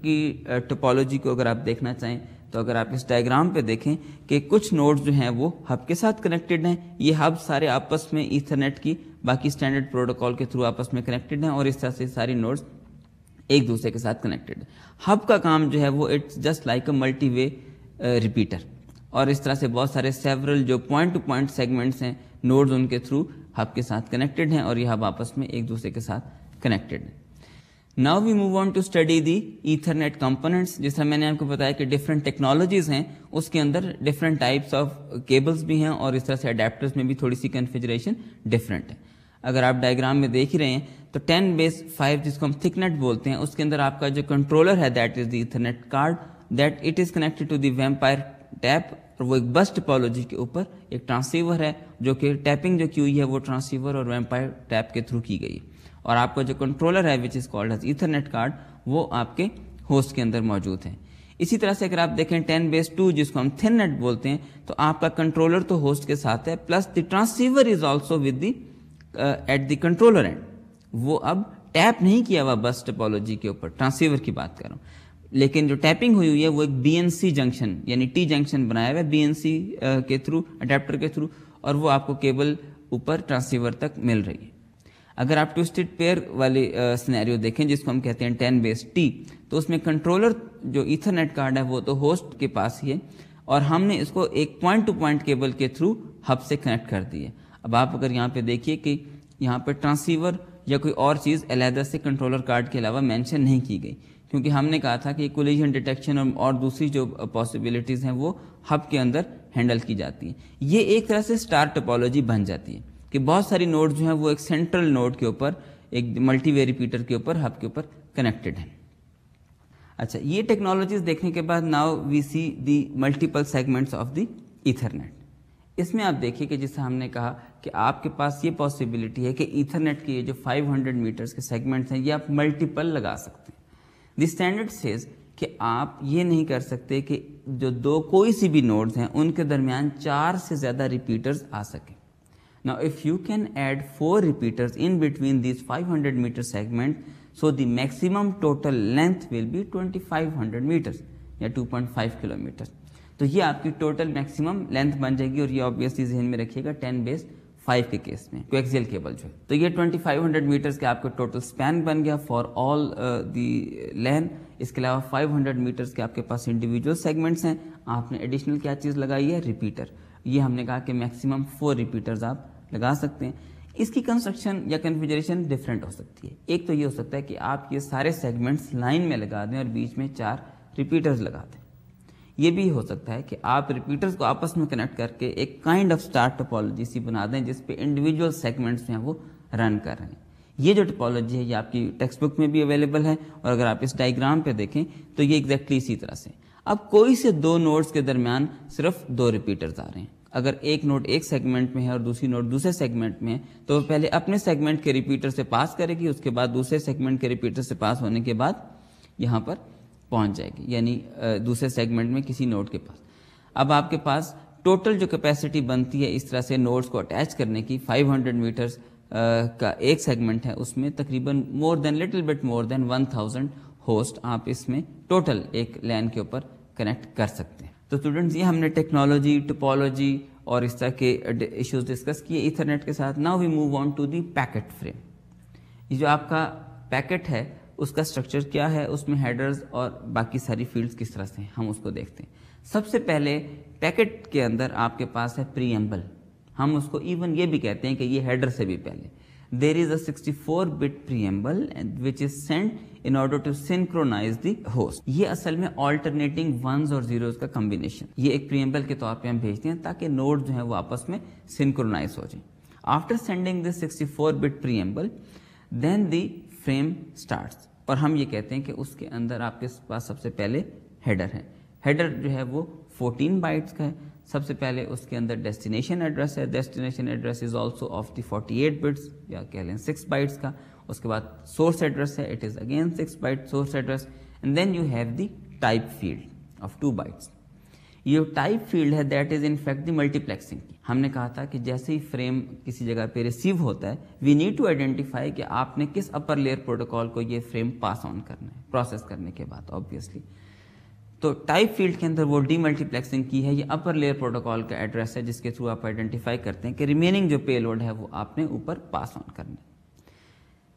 کی ٹپالوجی کو اگر آپ دیکھنا چاہیں تو اگر آپ اس ڈائیگرام پہ دیکھیں کہ کچھ نوڈز جو ہیں وہ ہب کے ساتھ کنیکٹڈ ہیں. یہ ہب سارے آپس میں ایتھرنیٹ کی باقی اسٹینڈرڈ پروٹوکال کے تھرو آپس میں کنیکٹڈ ہیں اور اس طرح سے ساری نوڈز ایک دوسرے کے ساتھ کنیکٹڈ ہیں. ہب کا کام جو ہے وہ it's just like a multi way repeater, اور اس طرح سے بہت سارے سیورل جو پوائنٹ ٹو پوائنٹ سیگمنٹس ہیں نوڈز ان کے تھرو ہب کے ساتھ کنیکٹڈ ہیں اور یہ ہب آپس میں ایک دوسرے کے ساتھ کنیکٹڈ ہیں. Now we move on to study the Ethernet components. جس طرح میں نے آپ کو بتایا کہ ڈفرینٹ ٹیکنالوجیز ہیں اس کے اندر ڈفرینٹ ٹائپس آف کیبلز بھی ہیں اور اس طرح سے اڈیپٹرز میں بھی تھوڑی سی کنفیگریشن ڈفرینٹ ہے. اگر آپ ڈائیگرام میں دیکھ ہی رہے ہیں تو 10/5 جس کو ہم تھک نیٹ بولتے ہیں اس کے اندر آپ کا جو کنٹرولر ہے that is the Ethernet card that it is connected to the vampire tap, اور وہ ایک بس ٹپالوجی کے اوپر ایک ٹرانسیور ہے جو کہ ٹیپنگ جو کی ہوئی ہے وہ ٹرانسیور اور ویمپائر ٹیپ کے تھرو کی گئی ہے, اور آپ کا جو کنٹرولر ہے which is called as Ethernet card وہ آپ کے ہوسٹ کے اندر موجود ہے. اسی طرح سے اگر آپ دیکھیں 10/2 جس کو ہم تھن نیٹ بولتے ہیں تو آپ کا کنٹرولر تو ہوسٹ کے ساتھ ہے plus the transceiver is also with the at the controller end. وہ اب ٹیپ نہیں کیا ہوا بس ٹپالوجی کے اوپر, ٹرانسیور کی بات کر رہا ہوں, لیکن جو ٹیپنگ ہوئی ہے وہ ایک BNC جنکشن یعنی T جنکشن بنایا ہوا ہے BNC کے تھرو اڈیپٹر کے تھرو, اور وہ آپ کو کیبل اوپر ٹرانسیور تک مل رہی ہے. اگر آپ ٹوسٹڈ پیئر والی سینیریو دیکھیں جس کو ہم کہتے ہیں 10/T تو اس میں کنٹرولر جو ایتھرنیٹ کارڈ ہے وہ تو ہوسٹ کے پاس ہی ہے اور ہم نے اس کو ایک پوائنٹ ٹو پوائنٹ کیبل کے تھرو ہب سے کنیکٹ کر دی ہے. اب آپ اگر یہاں پہ دیکھیے کہ یہاں پہ ٹرانسیور یا کوئی اور چیز علیحدہ سے کنٹرولر کارڈ کے علاوہ مینشن نہیں کی گئی کیونکہ ہم نے کہا تھا کہ کولیجن ڈیٹیکشن اور دوسری جو پاسبلٹیز ہیں وہ ہب کے اندر ہینڈل کی جاتی ہیں. یہ ایک طرح سے اسٹار ٹپالوجی بن جاتی ہے کہ بہت ساری نوڈ جو ہیں وہ ایک سینٹرل نوڈ کے اوپر ایک ملٹی وے ریپیٹر کے اوپر ہب کے اوپر کنیکٹڈ ہیں. اچھا, یہ ٹیکنالوجیز دیکھنے کے بعد now we see the multiple segments of the Ethernet. اس میں آپ دیکھیے کہ جیسے ہم نے کہا کہ آپ کے پاس یہ پاسبلٹی ہے کہ ایتھرنیٹ کے یہ جو 500 میٹرز کے سیگمنٹس ہیں یہ آپ ملٹیپل لگا سکتے ہیں. دی اسٹینڈرڈ سیز کہ آپ یہ نہیں کر سکتے کہ جو کوئی سی بھی نوڈز ہیں ان کے درمیان 4 سے زیادہ ریپیٹرز آ سکیں. Now if you can add 4 repeaters in between these 500 meter segment, So the maximum total length will be 2500 meters या 2.5 किलोमीटर। तो ये आपकी टोटल मैक्सिमम लेंथ बन जाएगी, और ये ऑब्वियसली ध्यान में रखिएगा 10⁻⁵ के केस में कोएक्सियल केबल जो है। तो ये 2500 मीटर्स के आपके टोटल स्पैन बन गया फॉर ऑल दी लेंथ। इसके अलावा 500 मीटर्स के आपके पास इंडिविजुअल सेगमेंट्स हैं। आपने एडिशनल क्या चीज़ लगाई है, रिपीटर। ये हमने कहा कि मैक्सिमम 4 रिपीटर्स आप लगा सकते हैं। इसकी कंस्ट्रक्शन या कन्फिगरेशन डिफरेंट हो सकती है। एक तो ये हो सकता है कि आप ये सारे सेगमेंट्स लाइन में लगा दें और बीच में 4 रिपीटर्स लगा दें। ये भी हो सकता है कि आप रिपीटर्स को आपस में कनेक्ट करके एक काइंड ऑफ स्टार टोपोलॉजी सी बना दें जिस पे इंडिविजुअल सेगमेंट्स हैं वो रन कर रहे हैं। ये जो टोपोलॉजी है ये आपकी टेक्स्ट बुक में भी अवेलेबल है, और अगर आप इस डायग्राम पे देखें तो ये एग्जैक्टली इसी तरह से। अब कोई से 2 नोड्स के दरमियान सिर्फ 2 रिपीटर्स आ रहे हैं। अगर एक नोड एक सेगमेंट में है और दूसरी नोड दूसरे सेगमेंट में है, तो वो पहले अपने सेगमेंट के रिपीटर से पास करेगी, उसके बाद दूसरे सेगमेंट के रिपीटर से पास होने के बाद यहाँ पर पहुंच जाएगी, यानी दूसरे सेगमेंट में किसी नोड के पास। अब आपके पास टोटल जो कैपेसिटी बनती है इस तरह से नोड्स को अटैच करने की 500 मीटर्स का एक सेगमेंट है, उसमें तकरीबन little bit more than 1000 host आप इसमें टोटल एक लैन के ऊपर कनेक्ट कर सकते हैं। तो स्टूडेंट्स ये हमने टेक्नोलॉजी, टोपोलॉजी और इस तरह के इश्यूज डिस्कस किए ईथरनेट के साथ। Now we move on to the packet frame. ये जो आपका पैकेट है उसका स्ट्रक्चर क्या है, उसमें हेडर्स और बाकी सारी फील्ड्स किस तरह से हैं, हम उसको देखते हैं। सबसे पहले पैकेट के अंदर आपके पास है प्रीएम्बल। हम उसको इवन ये भी कहते हैं कि ये हेडर से भी पहले there is a 64-bit preamble which is sent in order to synchronise the host. ये असल में ऑल्टरनेटिंग वंस और जीरोस का कॉम्बिनेशन, ये एक प्रीएम्बल के तौर पे हम भेजते हैं ताकि नोड जो है वो आपस में सिंक्रोनाइज हो जाए। After sending this 64-bit preamble then the frame starts, और हम ये कहते हैं कि उसके अंदर आपके पास सबसे पहले हेडर है। हेडर जो है वो 14 बाइट्स का है। सबसे पहले उसके अंदर डेस्टिनेशन एड्रेस है। Destination address is also of the 48 bits या कह लें 6 बाइट्स का। उसके बाद सोर्स एड्रेस है, it is again 6 byte source address, and then you have the type field of 2 bytes. ये टाइप फील्ड है that is in fact the multiplexing. हमने कहा था कि जैसे ही फ्रेम किसी जगह पे रिसीव होता है वी नीड टू आइडेंटिफाई कि आपने किस अपर लेयर प्रोटोकॉल को ये फ्रेम पास ऑन करना है प्रोसेस करने के बाद ऑब्वियसली। तो टाइप फील्ड के अंदर वो डीमल्टीप्लेक्सिंग की है, ये अपर लेयर प्रोटोकॉल का एड्रेस है जिसके थ्रू आप आइडेंटिफाई करते हैं कि रिमेनिंग जो पेलोड है वो आपने ऊपर पास ऑन करना है।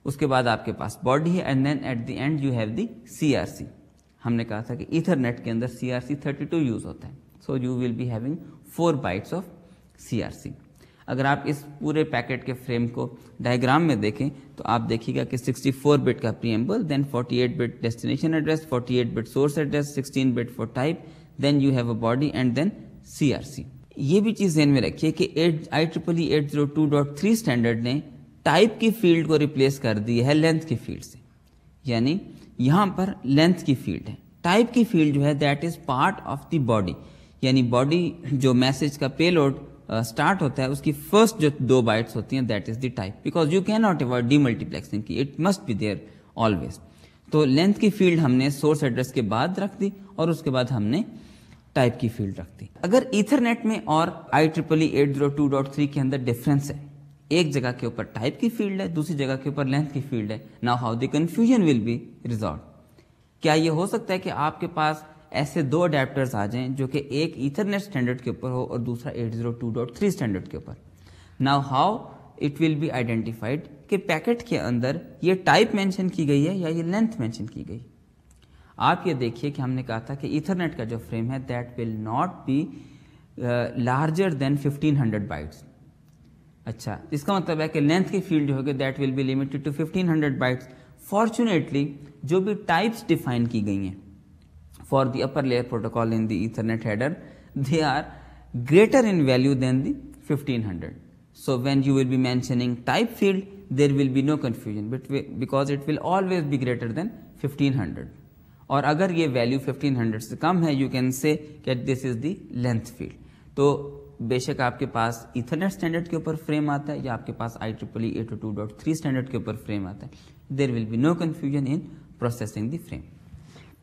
उसके बाद आपके पास बॉडी है, and then at the end you have the CRC। हमने कहा था कि ईथरनेट के अंदर CRC 32 यूज होता है, so you will be having 4 bytes of CRC। अगर आप इस पूरे पैकेट के फ्रेम को डायग्राम में देखें तो आप देखिएगा कि 64-bit का preamble, then 48-bit destination address, 48-bit source address, 16-bit for type, then you have a body and then CRC। ये भी चीज ध्यान में रखिए कि IEEE 802.3 स्टैंडर्ड ने टाइप की फील्ड को रिप्लेस कर दी है लेंथ की फील्ड से, यानी यहां पर लेंथ की फील्ड है। टाइप की फील्ड जो है that is part of the body, यानी बॉडी जो मैसेज का पेलोड स्टार्ट होता है उसकी फर्स्ट जो 2 बाइट्स होती हैं that is the type, because you can not avoid demultiplexing की, it must be there always. तो लेंथ की फील्ड हमने सोर्स एड्रेस के बाद रख दी और उसके बाद हमने टाइप की फील्ड रख दी। अगर ईथरनेट में और IEEE 802.3 के अंदर डिफरेंस है, एक जगह के ऊपर टाइप की फील्ड है, दूसरी जगह के ऊपर लेंथ की फील्ड है, now how the confusion will be resolve. क्या ये हो सकता है कि आपके पास ऐसे 2 अडेप्टर्स आ जाएं जो कि एक ईथरनेट स्टैंडर्ड के ऊपर हो और दूसरा 802.3 स्टैंडर्ड के ऊपर? Now how it will be identified कि पैकेट के अंदर ये टाइप मेंशन की गई है या ये लेंथ मेंशन की गई। आप ये देखिए कि हमने कहा था कि ईथरनेट का जो फ्रेम है that will not be larger than 1500 bytes. अच्छा, इसका मतलब है कि लेंथ की फील्ड जो होगी that will be limited to 1500 bytes. Fortunately जो भी टाइप्स डिफाइन की गई हैं for the upper layer protocol in the Ethernet header, they are greater in value than the 1500. So when you will be mentioning type field, there will be no confusion because it will always be greater than 1500. और अगर ये value 1500 से कम है you can say that this is the length field. तो बेशक आपके पास Ethernet standard के ऊपर फ्रेम आता है या आपके पास IEEE 802.3 स्टैंडर्ड के ऊपर फ्रेम आता है, there will be no confusion in processing the frame.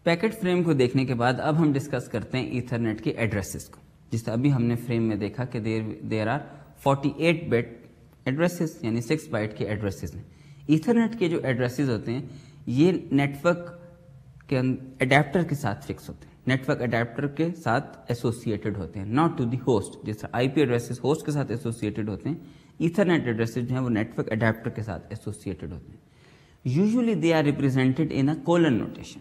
Packet frame को देखने के बाद अब हम डिस्कस करते हैं ईथरनेट के एड्रेसेस को। जिससे अभी हमने फ्रेम में देखा कि देयर आर 48-bit एड्रेसेस, यानी 6 बाइट के एड्रेसेस हैं। ईथरनेट के जो एड्रेसेस होते हैं ये नेटवर्क के अडेप्टर के साथ फिक्स होते हैं, नेटवर्क अडेप्टर के साथ एसोसिएटेड होते हैं, नॉट टू दी होस्ट। जैसे आईपी एड्रेसेस होस्ट के साथ एसोसिएटेड होते हैं, ईथरनेट एड्रेसेस जो हैं वो नेटवर्क अडेप्टर के साथ एसोसिएटेड होते हैं। Usually they are represented in a colon notation,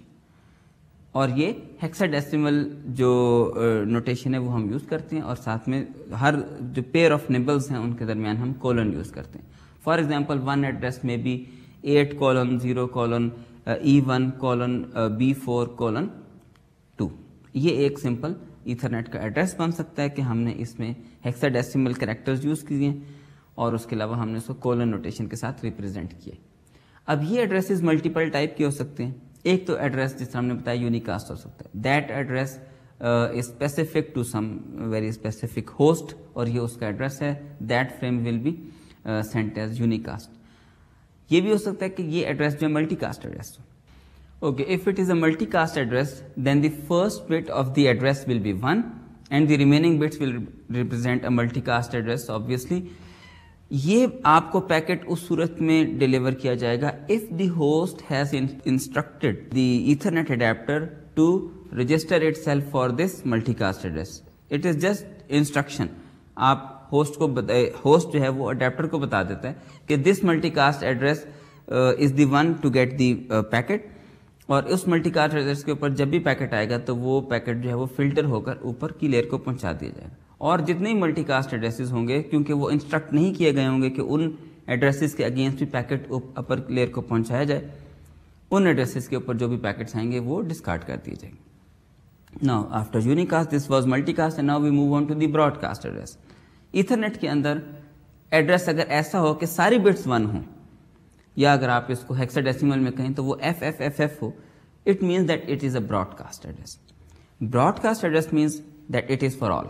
और ये हेक्साडेसिमल जो नोटेशन है वो हम यूज़ करते हैं, और साथ में हर जो पेयर ऑफ निबल्स हैं उनके दरमियान हम कोलन यूज़ करते हैं। फॉर एग्जांपल वन एड्रेस में भी 8:0:E1:B4:2, ये एक सिंपल ईथरनेट का एड्रेस बन सकता है कि हमने इसमें हेक्साडेसिमल कैरेक्टर्स यूज़ किए हैं और उसके अलावा हमने उसको कोलन नोटेशन के साथ रिप्रेजेंट किया। अब ये एड्रेसेस मल्टीपल टाइप के हो सकते हैं। एक तो एड्रेस जिस तरह हमने बताया यूनिकास्ट हो सकता है, that address is specific to some very specific host, और ये उसका एड्रेस है, that frame will be sent as unicast. ये भी हो सकता है कि ये एड्रेस जो है मल्टीकास्ट एड्रेस हो। Okay, if it is a multicast address then the first bit of the address will be 1 and the remaining bits will represent a multicast address. Obviously ये आपको पैकेट उस सूरत में डिलीवर किया जाएगा if the host has instructed the Ethernet adapter to register itself for this multicast address. It is just instruction. आप host जो है वो अडेप्टर को बता देता है कि this multicast address is the one to get the packet, और उस मल्टीकास्ट एड्रेस के ऊपर जब भी पैकेट आएगा तो वो पैकेट जो है वो फिल्टर होकर ऊपर की लेयर को पहुंचा दिया जाएगा। और जितने ही मल्टीकास्ट एड्रेसेस होंगे, क्योंकि वो इंस्ट्रक्ट नहीं किए गए होंगे कि उन एड्रेसेस के अगेंस्ट भी पैकेट अपर लेयर को पहुंचाया जाए, उन एड्रेसेस के ऊपर जो भी पैकेट्स आएंगे वो डिस्कार्ड कर दिए जाएंगे। Now after unicast this was multicast and now we move on to the broadcast address. Ethernet के अंदर एड्रेस अगर ऐसा हो कि सारी बिट्स 1 हो, या अगर आप इसको हेक्साडेसिमल में कहें तो वो FFFF हो, it means that it is a broadcast address. Broadcast address means that it is for all.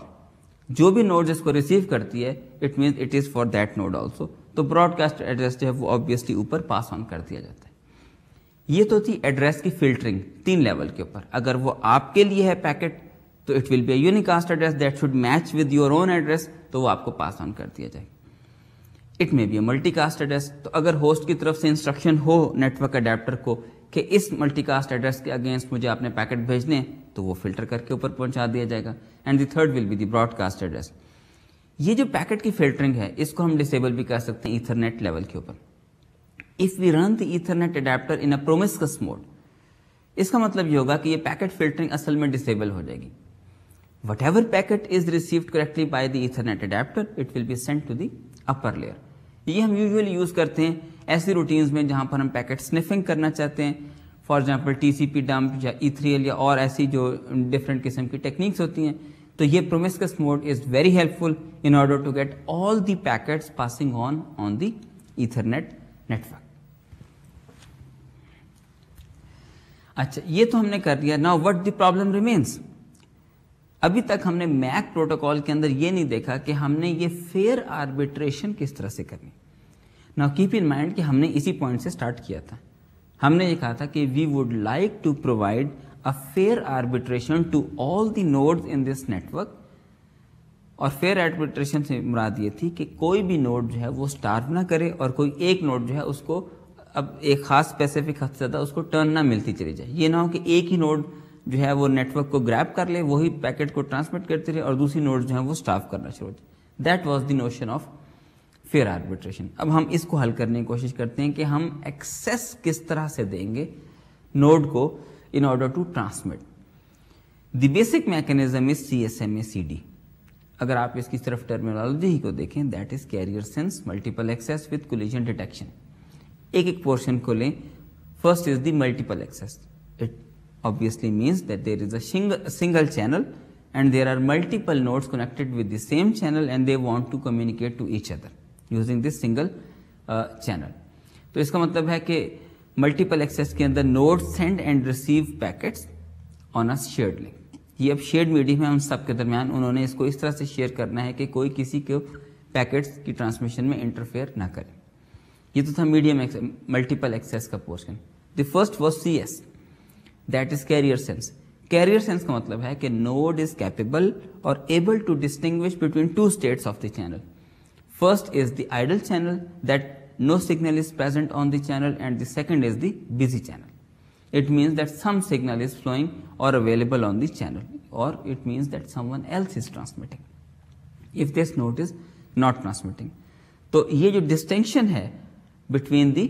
जो भी नोड इसको रिसीव करती है it means it is for that node also. तो ब्रॉडकास्ट एड्रेस जो है वो ऑब्वियसली ऊपर पास ऑन कर दिया जाता है। ये तो थी एड्रेस की फिल्टरिंग 3 लेवल के ऊपर। अगर वो आपके लिए है पैकेट तो it will be a unicast address that should match with your own address, तो वो आपको पास ऑन कर दिया जाएगा। It may be a multicast address, तो अगर होस्ट की तरफ से इंस्ट्रक्शन हो नेटवर्क अडेप्टर को कि इस मल्टीकास्ट एड्रेस के अगेंस्ट मुझे आपने पैकेट भेजने हैं, तो वो फिल्टर करके ऊपर पहुंचा दिया जाएगा। And the third will be the broadcast address. ये जो पैकेट की फिल्टरिंग है इसको हम डिसेबल भी कर सकते हैं ईथरनेट लेवल के ऊपर। If we run the Ethernet adapter in a promiscuous mode, इसका मतलब ये होगा कि ये पैकेट फिल्टरिंग असल में डिसेबल हो जाएगी। Whatever packet is received correctly by the Ethernet adapter, it will be sent to the upper layer. ये हम यूजुअली यूज करते हैं ऐसी रूटीन्स में जहां पर हम पैकेट स्निफिंग करना चाहते हैं, फॉर एग्जांपल TCP डंप या E3L या और ऐसी जो डिफरेंट किस्म की टेक्निक्स होती हैं। तो ये promiscuous mode is very helpful in order to get all the packets passing on the Ethernet network. अच्छा, ये तो हमने कर दिया। Now what the problem remains. अभी तक हमने मैक प्रोटोकॉल के अंदर ये नहीं देखा कि हमने ये फेयर आर्बिट्रेशन किस तरह से करनी। नाउ कीप इन माइंड कि हमने इसी पॉइंट से स्टार्ट किया था। हमने ये कहा था कि we would like to provide a fair arbitration to all the nodes in this network. और फेयर आर्बिट्रेशन से मुराद ये थी कि कोई भी नोड जो है वो स्टार्व ना करे और कोई एक नोड जो है उसको अब एक खास स्पेसिफिक हद से ज़्यादा उसको टर्न ना मिलती चली जाए। ये ना हो कि एक ही नोड जो है वो नेटवर्क को ग्रैब कर ले, वही पैकेट को ट्रांसमिट करते रहे और दूसरी नोड जो है वो स्टार्व करना शुरू हो जाए। That was the notion of fair arbitration. अब हम इसको हल करने की कोशिश करते हैं कि हम एक्सेस किस तरह से देंगे नोड को in order to transmit. The basic mechanism is CSMA-CD। अगर आप इसकी सिर्फ टर्मिनोलॉजी ही को देखें, that is carrier sense multiple access with collision detection. एक एक पोर्शन को लें। First is the multiple access. It obviously means that there is a single channel and there are multiple nodes connected with the same channel and they want to communicate to each other using this single channel. तो इसका मतलब है कि multiple access के अंदर node send and receive packets on a shared link. ये अब shared medium है उन सब के दरमियान, उन्होंने इसको इस तरह से शेयर करना है कि कोई किसी के पैकेट्स की ट्रांसमिशन में इंटरफेयर ना करे। ये तो था मीडियम मल्टीपल एक्सेस का portion. The first was CS, that is carrier sense. Carrier sense का मतलब है कि नोड इज कैपेबल और able to distinguish between 2 states of the channel. First is the idle channel that no signal is present on the channel, and the second is the busy channel. It means that some signal is flowing or available on the channel, or it means that someone else is transmitting if this node is not transmitting. तो ये जो distinction है between the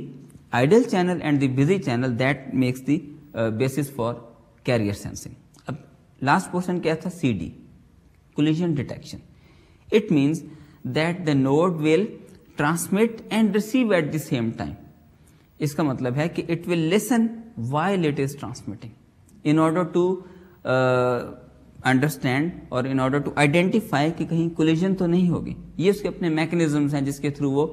idle channel and the busy channel, that makes the basis for carrier sensing. अब last portion क्या था? CD, collision detection. It means that the node will transmit and receive at the same time. इसका मतलब है कि it will listen while it is transmitting in order to understand और in order to identify कि कहीं collision तो नहीं होगी. ये उसके अपने mechanisms हैं जिसके थ्रू वो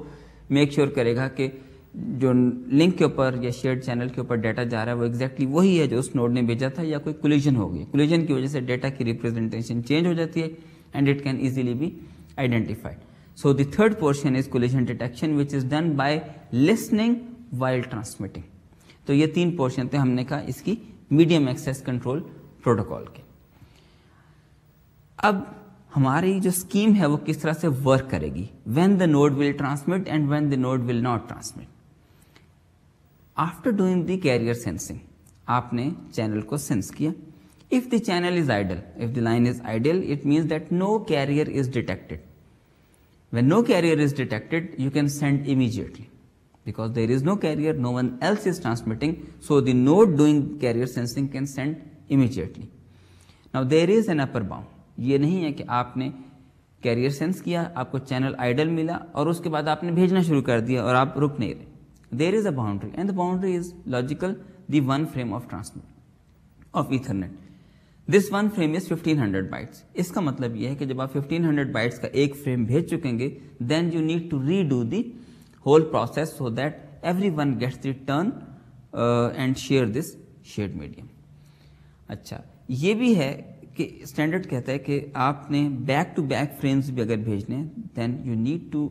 make sure करेगा कि जो लिंक के ऊपर या शेयर्ड चैनल के ऊपर डाटा जा रहा है वो एग्जैक्टली वही है जो उस नोड ने भेजा था, या कोई कोलिजन हो गई. कोलिजन की वजह से डाटा की रिप्रेजेंटेशन चेंज हो जाती है and it can easily be identified. So the third portion is collision detection which is done by listening while transmitting. तो ये तीन पोर्शन थे हमने कहा इसकी मीडियम एक्सेस कंट्रोल प्रोटोकॉल के. अब हमारी जो स्कीम है वो किस तरह से वर्क करेगी. When the node will transmit and when the node will not transmit. After doing the carrier sensing, आपने चैनल को सेंस किया. If the channel is idle, if the line is idle, it means that no carrier is detected. When no carrier is detected, you can send immediately because there is no carrier, no one else is transmitting, so the node doing carrier sensing can send immediately. Now there is an upper bound. ये नहीं है कि आपने career sense किया, आपको channel idol मिला और उसके बाद आपने भेजना शुरू कर दिया और आप रुक नहीं रहे. There is a boundary and the boundary is logical, the one frame of transmit of Ethernet. This one frame is 1500 bytes. इसका मतलब यह है कि जब आप 1500 bytes का एक फ्रेम भेज चुकेंगे, then you need to redo the whole process so that everyone gets the turn and share this shared medium. अच्छा, ये भी है कि स्टैंडर्ड कहता है कि आपने बैक टू बैक फ्रेम्स भी अगर भेजने, then you need to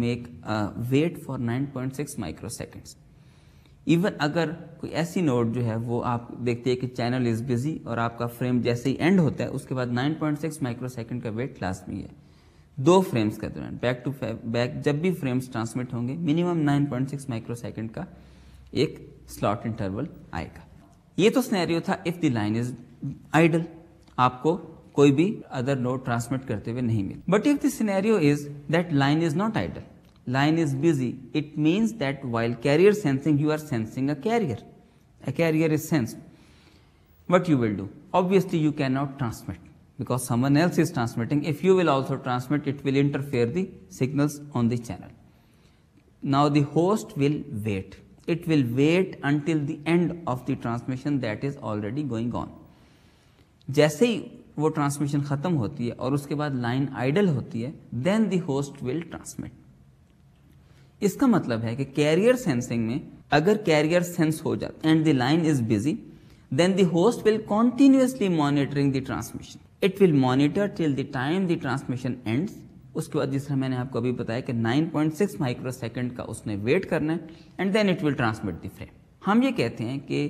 make a wait for 9.6 microseconds. Even अगर कोई ऐसी नोड जो है वो आप देखते हैं कि चैनल इज बिजी और आपका फ्रेम जैसे ही एंड होता है उसके बाद 9.6 माइक्रोसेकंड का वेट लाजमी है. दो फ्रेम्स के दौरान बैक टू बैक जब भी फ्रेम्स ट्रांसमिट होंगे मिनिमम 9.6 माइक्रोसेकंड का एक स्लॉट इंटरवल आएगा. ये तो सिनेरियो था if the line is idle, आपको कोई भी अदर नोड ट्रांसमिट करते हुए नहीं मिले. But if the scenario is that line is not idle, line is busy, it means that while carrier sensing you are sensing a carrier. A carrier is sensed. What you will do? Obviously you cannot transmit because someone else is transmitting. If you will also transmit, it will interfere the signals on the channel. Now the host will wait. It will wait until the end of the transmission that is already going on. जैसे ही वो transmission खत्म होती है और उसके बाद line idol होती है, then the host will transmit. इसका मतलब है कि कैरियर सेंसिंग में अगर कैरियर सेंस हो जाता and the line is busy, then the host will continuously monitoring the transmission. It will monitor till the time the transmission ends. उसके बाद जिस तरह मैंने आपको अभी बताया कि 9.6 माइक्रोसेकंड का उसने वेट करना है and then it will transmit the frame. हम ये कहते हैं कि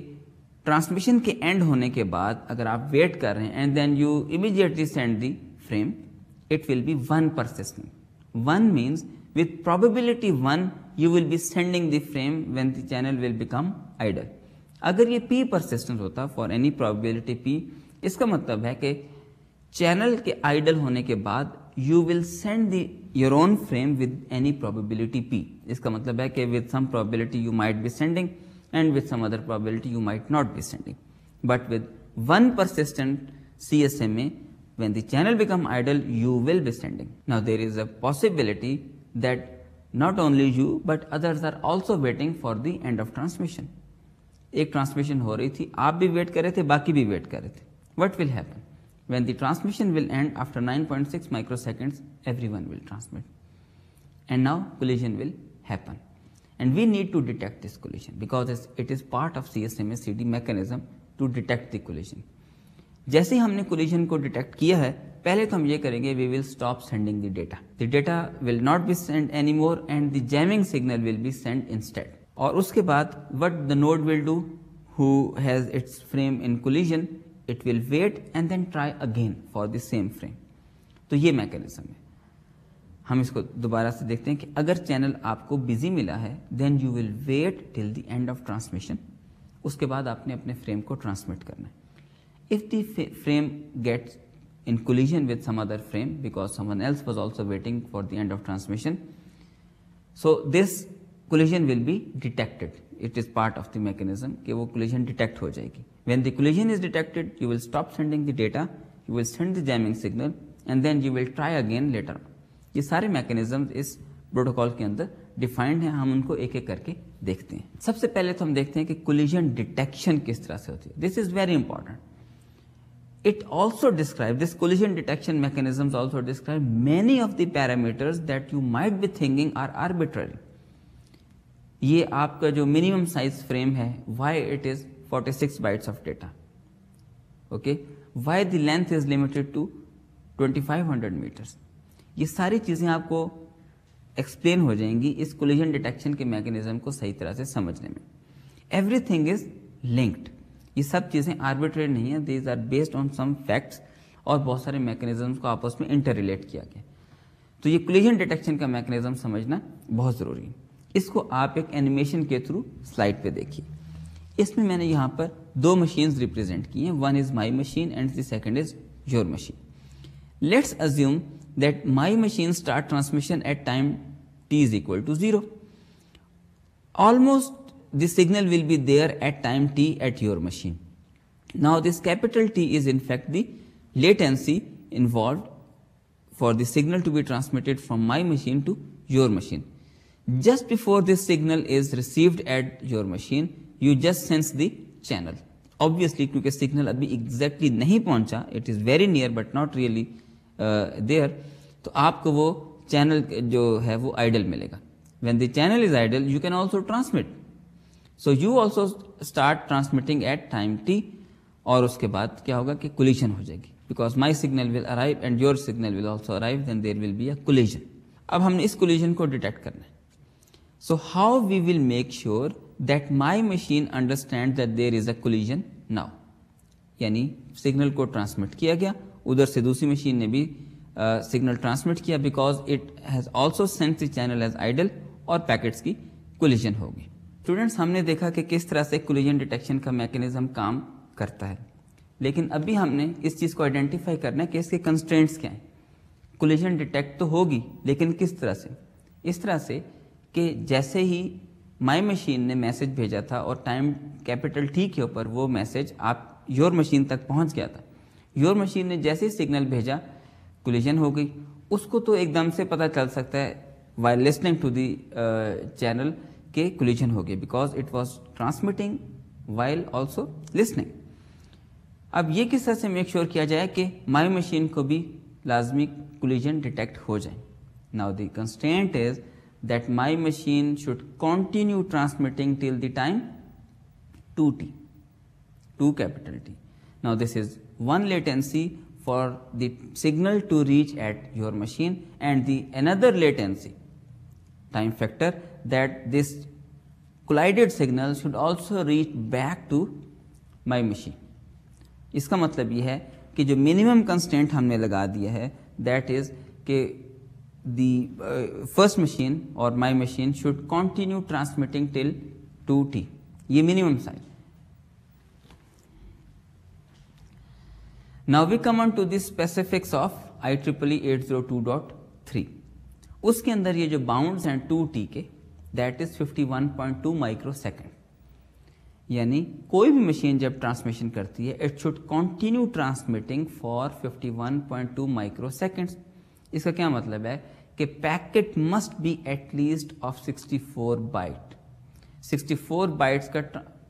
ट्रांसमिशन के एंड होने के बाद अगर आप वेट कर रहे हैं and then you immediately send the frame, it will be one persistent. One means with probability 1 you will be sending the frame when the channel will become idle. अगर ये p persistent होता for any probability p, इसका मतलब है कि channel के idol होने के बाद you will send your own frame with any probability p. इसका मतलब है कि with some probability you might be sending and with some other probability you might not be sending. But with one persistent CSMA, when the channel become idle you will be sending. Now there is a possibility that not only you but others are also waiting for the end of transmission. एक transmission हो रही थी, आप भी wait कर रहे थे, बाकी भी वेट कर रहे थे. What will happen? When the transmission will end after 9.6 microseconds, everyone will transmit. And now collision will happen. And we need to detect this collision because it is part of CSMA CD mechanism to detect the collision. जैसे ही हमने collision को detect किया है, पहले तो हम ये करेंगे we will stop sending the data. The data will not be sent anymore and the jamming signal will be sent instead. और उसके बाद what the node will do who has its frame in collision, it will wait and then try again for the same frame. तो ये mechanism है. ہم اس کو دوبارہ سے دیکھتے ہیں کہ اگر چینل آپ کو بزی ملا ہے then you will wait till the end of transmission. اس کے بعد آپ نے اپنے فریم کو ٹرانسمٹ کرنا ہے. If the frame gets in collision with some other frame because someone else was also waiting for the end of transmission, so this collision will be detected. It is part of the mechanism کہ وہ collision detect ہو جائے گی. When the collision is detected, you will stop sending the data, you will send the jamming signal and then you will try again later on. یہ سارے mechanisms اس protocol کے اندر defined ہیں. ہم ان کو ایک ایک کر کے دیکھتے ہیں. سب سے پہلے تو ہم دیکھتے ہیں کہ collision detection کس طرح سے ہوتی ہے. This is very important. It also describes, this collision detection mechanisms also describe many of the parameters that you might be thinking are arbitrary. یہ آپ کا جو minimum size frame ہے, why it is 46 bytes of data. Okay? Why the length is limited to 2500 meters. یہ ساری چیزیں آپ کو ایکسپلین ہو جائیں گی اس collision detection کے میکینزم کو صحیح طرح سے سمجھنے میں. Everything is linked. یہ سب چیزیں آربیٹری نہیں ہیں, these are based on some facts اور بہت سارے میکینزمس کو آپس میں انٹر ریلیٹ کیا گیا. تو یہ کولیجن ڈیٹیکشن کا میکینزم سمجھنا بہت ضروری ہے. اس کو آپ ایک اینیمیشن کے تھرو سلائڈ پہ دیکھیے. اس میں نے یہاں پر دو مشینز ریپرزینٹ کی ہیں, one is my machine and the second is your machine. Let's assume that my machine start transmission at time t is equal to 0. Almost the signal will be there at time t at your machine. Now this capital T is in fact the latency involved for the signal to be transmitted from my machine to your machine. Just before this signal is received at your machine, you just sense the channel. Obviously کیونکہ signal ابھی exactly نہیں پہنچا, it is very near but not really there, تو آپ کو وہ channel جو ہے وہ آئیڈل ملے گا. When the channel is idle, you can also transmit. So you also start transmitting at time t, اور اس کے بعد کیا ہوگا کہ collision ہو جائے گی, because my signal will arrive and your signal will also arrive, then there will be a collision. اب ہم نے اس collision کو ڈیٹیکٹ کرنا ہے. So how we will make sure that my machine understands that there is a collision now. یعنی signal کو transmit کیا گیا, ادھر سے دوسری مشین نے بھی سگنل ٹرانسمٹ کیا, because it has also sense the channel as idle, اور پیکٹس کی کولیجن ہوگی. اسٹوڈینٹس, ہم نے دیکھا کہ کس طرح سے کولیجن ڈیٹیکشن کا میکینزم کام کرتا ہے, لیکن ابھی ہم نے اس چیز کو آئیڈینٹیفائی کرنا ہے کہ اس کے کنسٹرینٹس کیا ہیں. کولیجن ڈیٹیکٹ تو ہوگی, لیکن کس طرح سے؟ اس طرح سے کہ جیسے ہی مائی مشین نے میسج بھیجا تھا اور ٹائم کیپٹل ٹی کے اوپر وہ میسج آپ یور مشین تک پہنچ گیا تھا, یور مشین نے جیسے ہی سگنل بھیجا کولیجن ہو گئی. اس کو تو ایک دم سے پتہ چل سکتا ہے while listening to the channel کہ کولیجن ہو گئی, because it was transmitting while also listening. اب یہ کس طرح سے میک شیور کیا جائے کہ مائی مشین کو بھی لازمی کولیجن ڈیٹیکٹ ہو جائے. Now the constraint is that my machine should continue transmitting till the time 2t, 2 capital T. Now this is one latency for the signal to reach at your machine, and the another latency time factor that this collided signal should also reach back to my machine. اس کا مطلب یہ ہے کہ جو minimum constant ہم نے لگا دیا ہے, دیٹ از کہ دی فرسٹ مشین اور my machine should continue transmitting till 2t. یہ minimum size. Now we come on to the specifics of IEEE 802.3. اس کے اندر یہ جو باؤنڈز ہیں 2t کے, دیٹ از 51.2 مائکرو سیکنڈ. یعنی کوئی بھی مشین جب ٹرانسمیشن کرتی ہے, it should continue transmitting for 51.2 microseconds. اس کا کیا مطلب ہے کہ packet must be at least of 64 byte. 64 bytes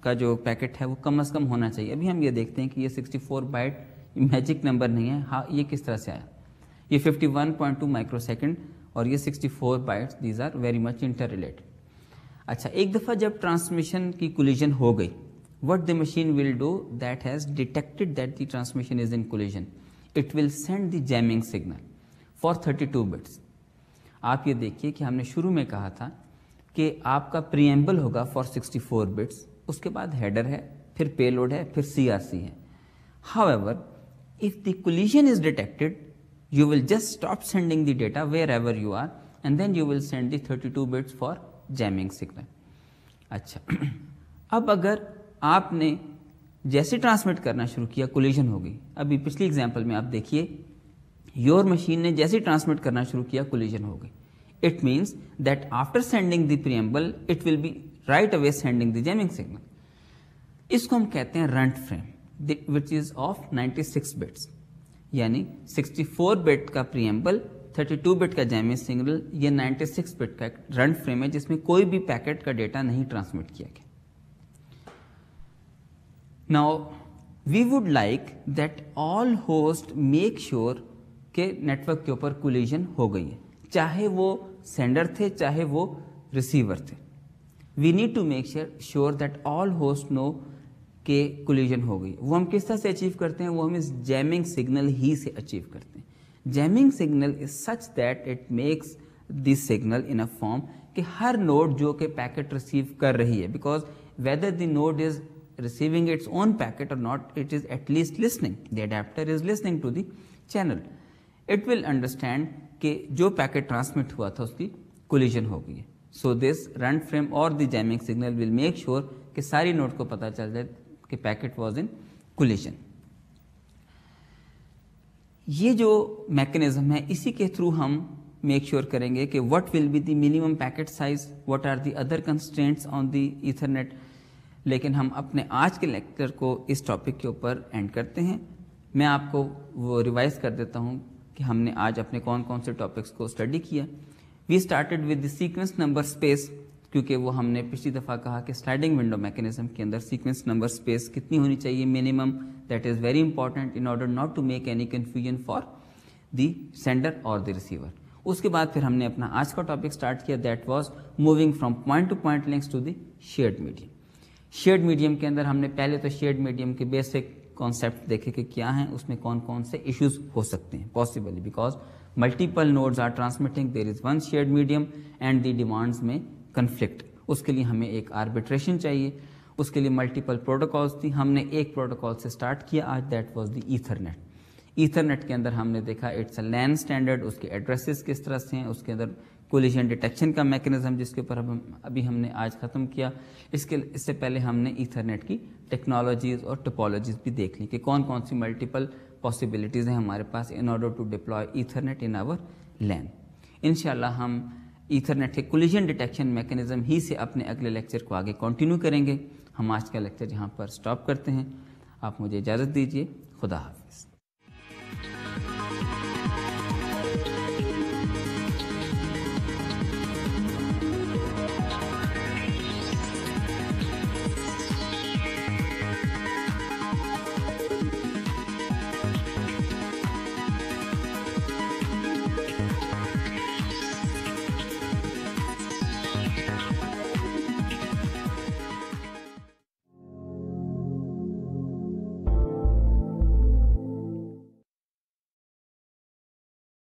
کا جو پیکٹ ہے وہ کم از کم ہونا چاہیے. ابھی ہم یہ دیکھتے ہیں کہ یہ 64 بائٹ میجک نمبر نہیں ہے. ہاں, یہ کس طرح سے آیا؟ یہ 51.2 مائکرو سیکنڈ اور یہ 64 bytes, these are very much interrelated. اچھا, ایک دفعہ جب ٹرانسمیشن کی کولیجن ہو گئی, what the machine will do that has detected that the transmission is in collision, it will send the jamming signal for 32 bits. آپ یہ دیکھیے کہ ہم نے شروع میں کہا تھا کہ آپ کا پریمبل ہوگا for 64 bits, اس کے بعد ہیڈر ہے, پھر پے لوڈ ہے, پھر CRC ہے. However, if the collision is detected you will just stop sending the data wherever you are and then you will send the 32 bits for jamming signal. अच्छा, अब अगर आपने जैसे ट्रांसमिट करना शुरू किया कोलिजन हो गई. अभी पिछली एग्जांपल में आप देखिए, योर मशीन ने जैसे ट्रांसमिट करना शुरू किया कोलिजन हो गई. It means that after sending the preamble it will B right away sending the jamming signal. इसको हम कहते हैं runt frame which is of 96 bits, यानी 64 बिट का प्रीएम्बल, 32 बिट का जैमिंग सिग्नल, ये 96 बिट का एक रंट फ्रेम है जिसमें कोई भी पैकेट का डेटा नहीं ट्रांसमिट किया गया. Now we would like that all host make sure के नेटवर्क के ऊपर कोलिजन हो गई है, चाहे वो सेंडर थे चाहे वो रिसीवर थे. We need to make sure that all host know के कोलिजन हो गई. वो हम किस तरह से अचीव करते हैं? वो हम इस जैमिंग सिग्नल ही से अचीव करते हैं. Jamming signal is such that it makes this signal in a form कि हर नोड जो कि पैकेट रिसीव कर रही है, because whether the node is receiving its own packet or not, it is at least listening. The adapter is listening to the channel. It will understand कि जो packet transmit हुआ था उसकी कोलिजन हो गई है. So this run frame और the jamming signal will make sure कि सारी नोड को पता चल जाए कि पैकेट was in collision. ये जो मैकेनिज्म है इसी के थ्रू हम मेक श्योर करेंगे कि what will be the minimum packet size, what are the other constraints on the Ethernet. लेकिन हम अपने आज के लेक्चर को इस टॉपिक के ऊपर एंड करते हैं. मैं आपको वो रिवाइज कर देता हूँ कि हमने आज अपने कौन कौन से टॉपिक्स को स्टडी किया. We started with the sequence number space, क्योंकि वो हमने पिछली दफ़ा कहा कि स्लाइडिंग विंडो मैकेनिज्म के अंदर सीक्वेंस नंबर स्पेस कितनी होनी चाहिए minimum. That is very important in order not to make any confusion for the sender और द रिसीवर. उसके बाद फिर हमने अपना आज का टॉपिक स्टार्ट किया, that was moving from point to point links to the shared medium. Shared medium के अंदर हमने पहले तो शेयर्ड मीडियम के बेसिक कॉन्सेप्ट देखे कि क्या हैं, उसमें कौन कौन से इश्यूज हो सकते हैं possibly, because multiple nodes are transmitting, there is one shared medium and the demands में कन्फ्लिक्ट. उसके लिए हमें एक आर्बिट्रेशन चाहिए, उसके लिए मल्टीपल प्रोटोकॉल्स थी. हमने एक प्रोटोकॉल से स्टार्ट किया आज, that was the Ethernet. Ethernet के अंदर हमने देखा इट्स अ लैन स्टैंडर्ड, उसके एड्रेसेस किस तरह से हैं, उसके अंदर कोलिजन डिटेक्शन का मैकेनिज्म जिसके ऊपर अभी हमने आज ख़त्म किया. इससे पहले हमने ईथरनेट की टेक्नोलॉजीज़ और टोपोलॉजीज़ भी देख ली कि कौन कौन सी मल्टीपल पॉसिबिलिटीज़ हैं हमारे पास in order to deploy Ethernet in our LAN. इंशाल्लाह हम ईथरनेट के कोलिजन डिटेक्शन मैकेनिज्म ही से अपने अगले लेक्चर को आगे कंटिन्यू करेंगे. हम आज का लेक्चर यहाँ पर स्टॉप करते हैं. आप मुझे इजाज़त दीजिए. खुदा हाफिज़.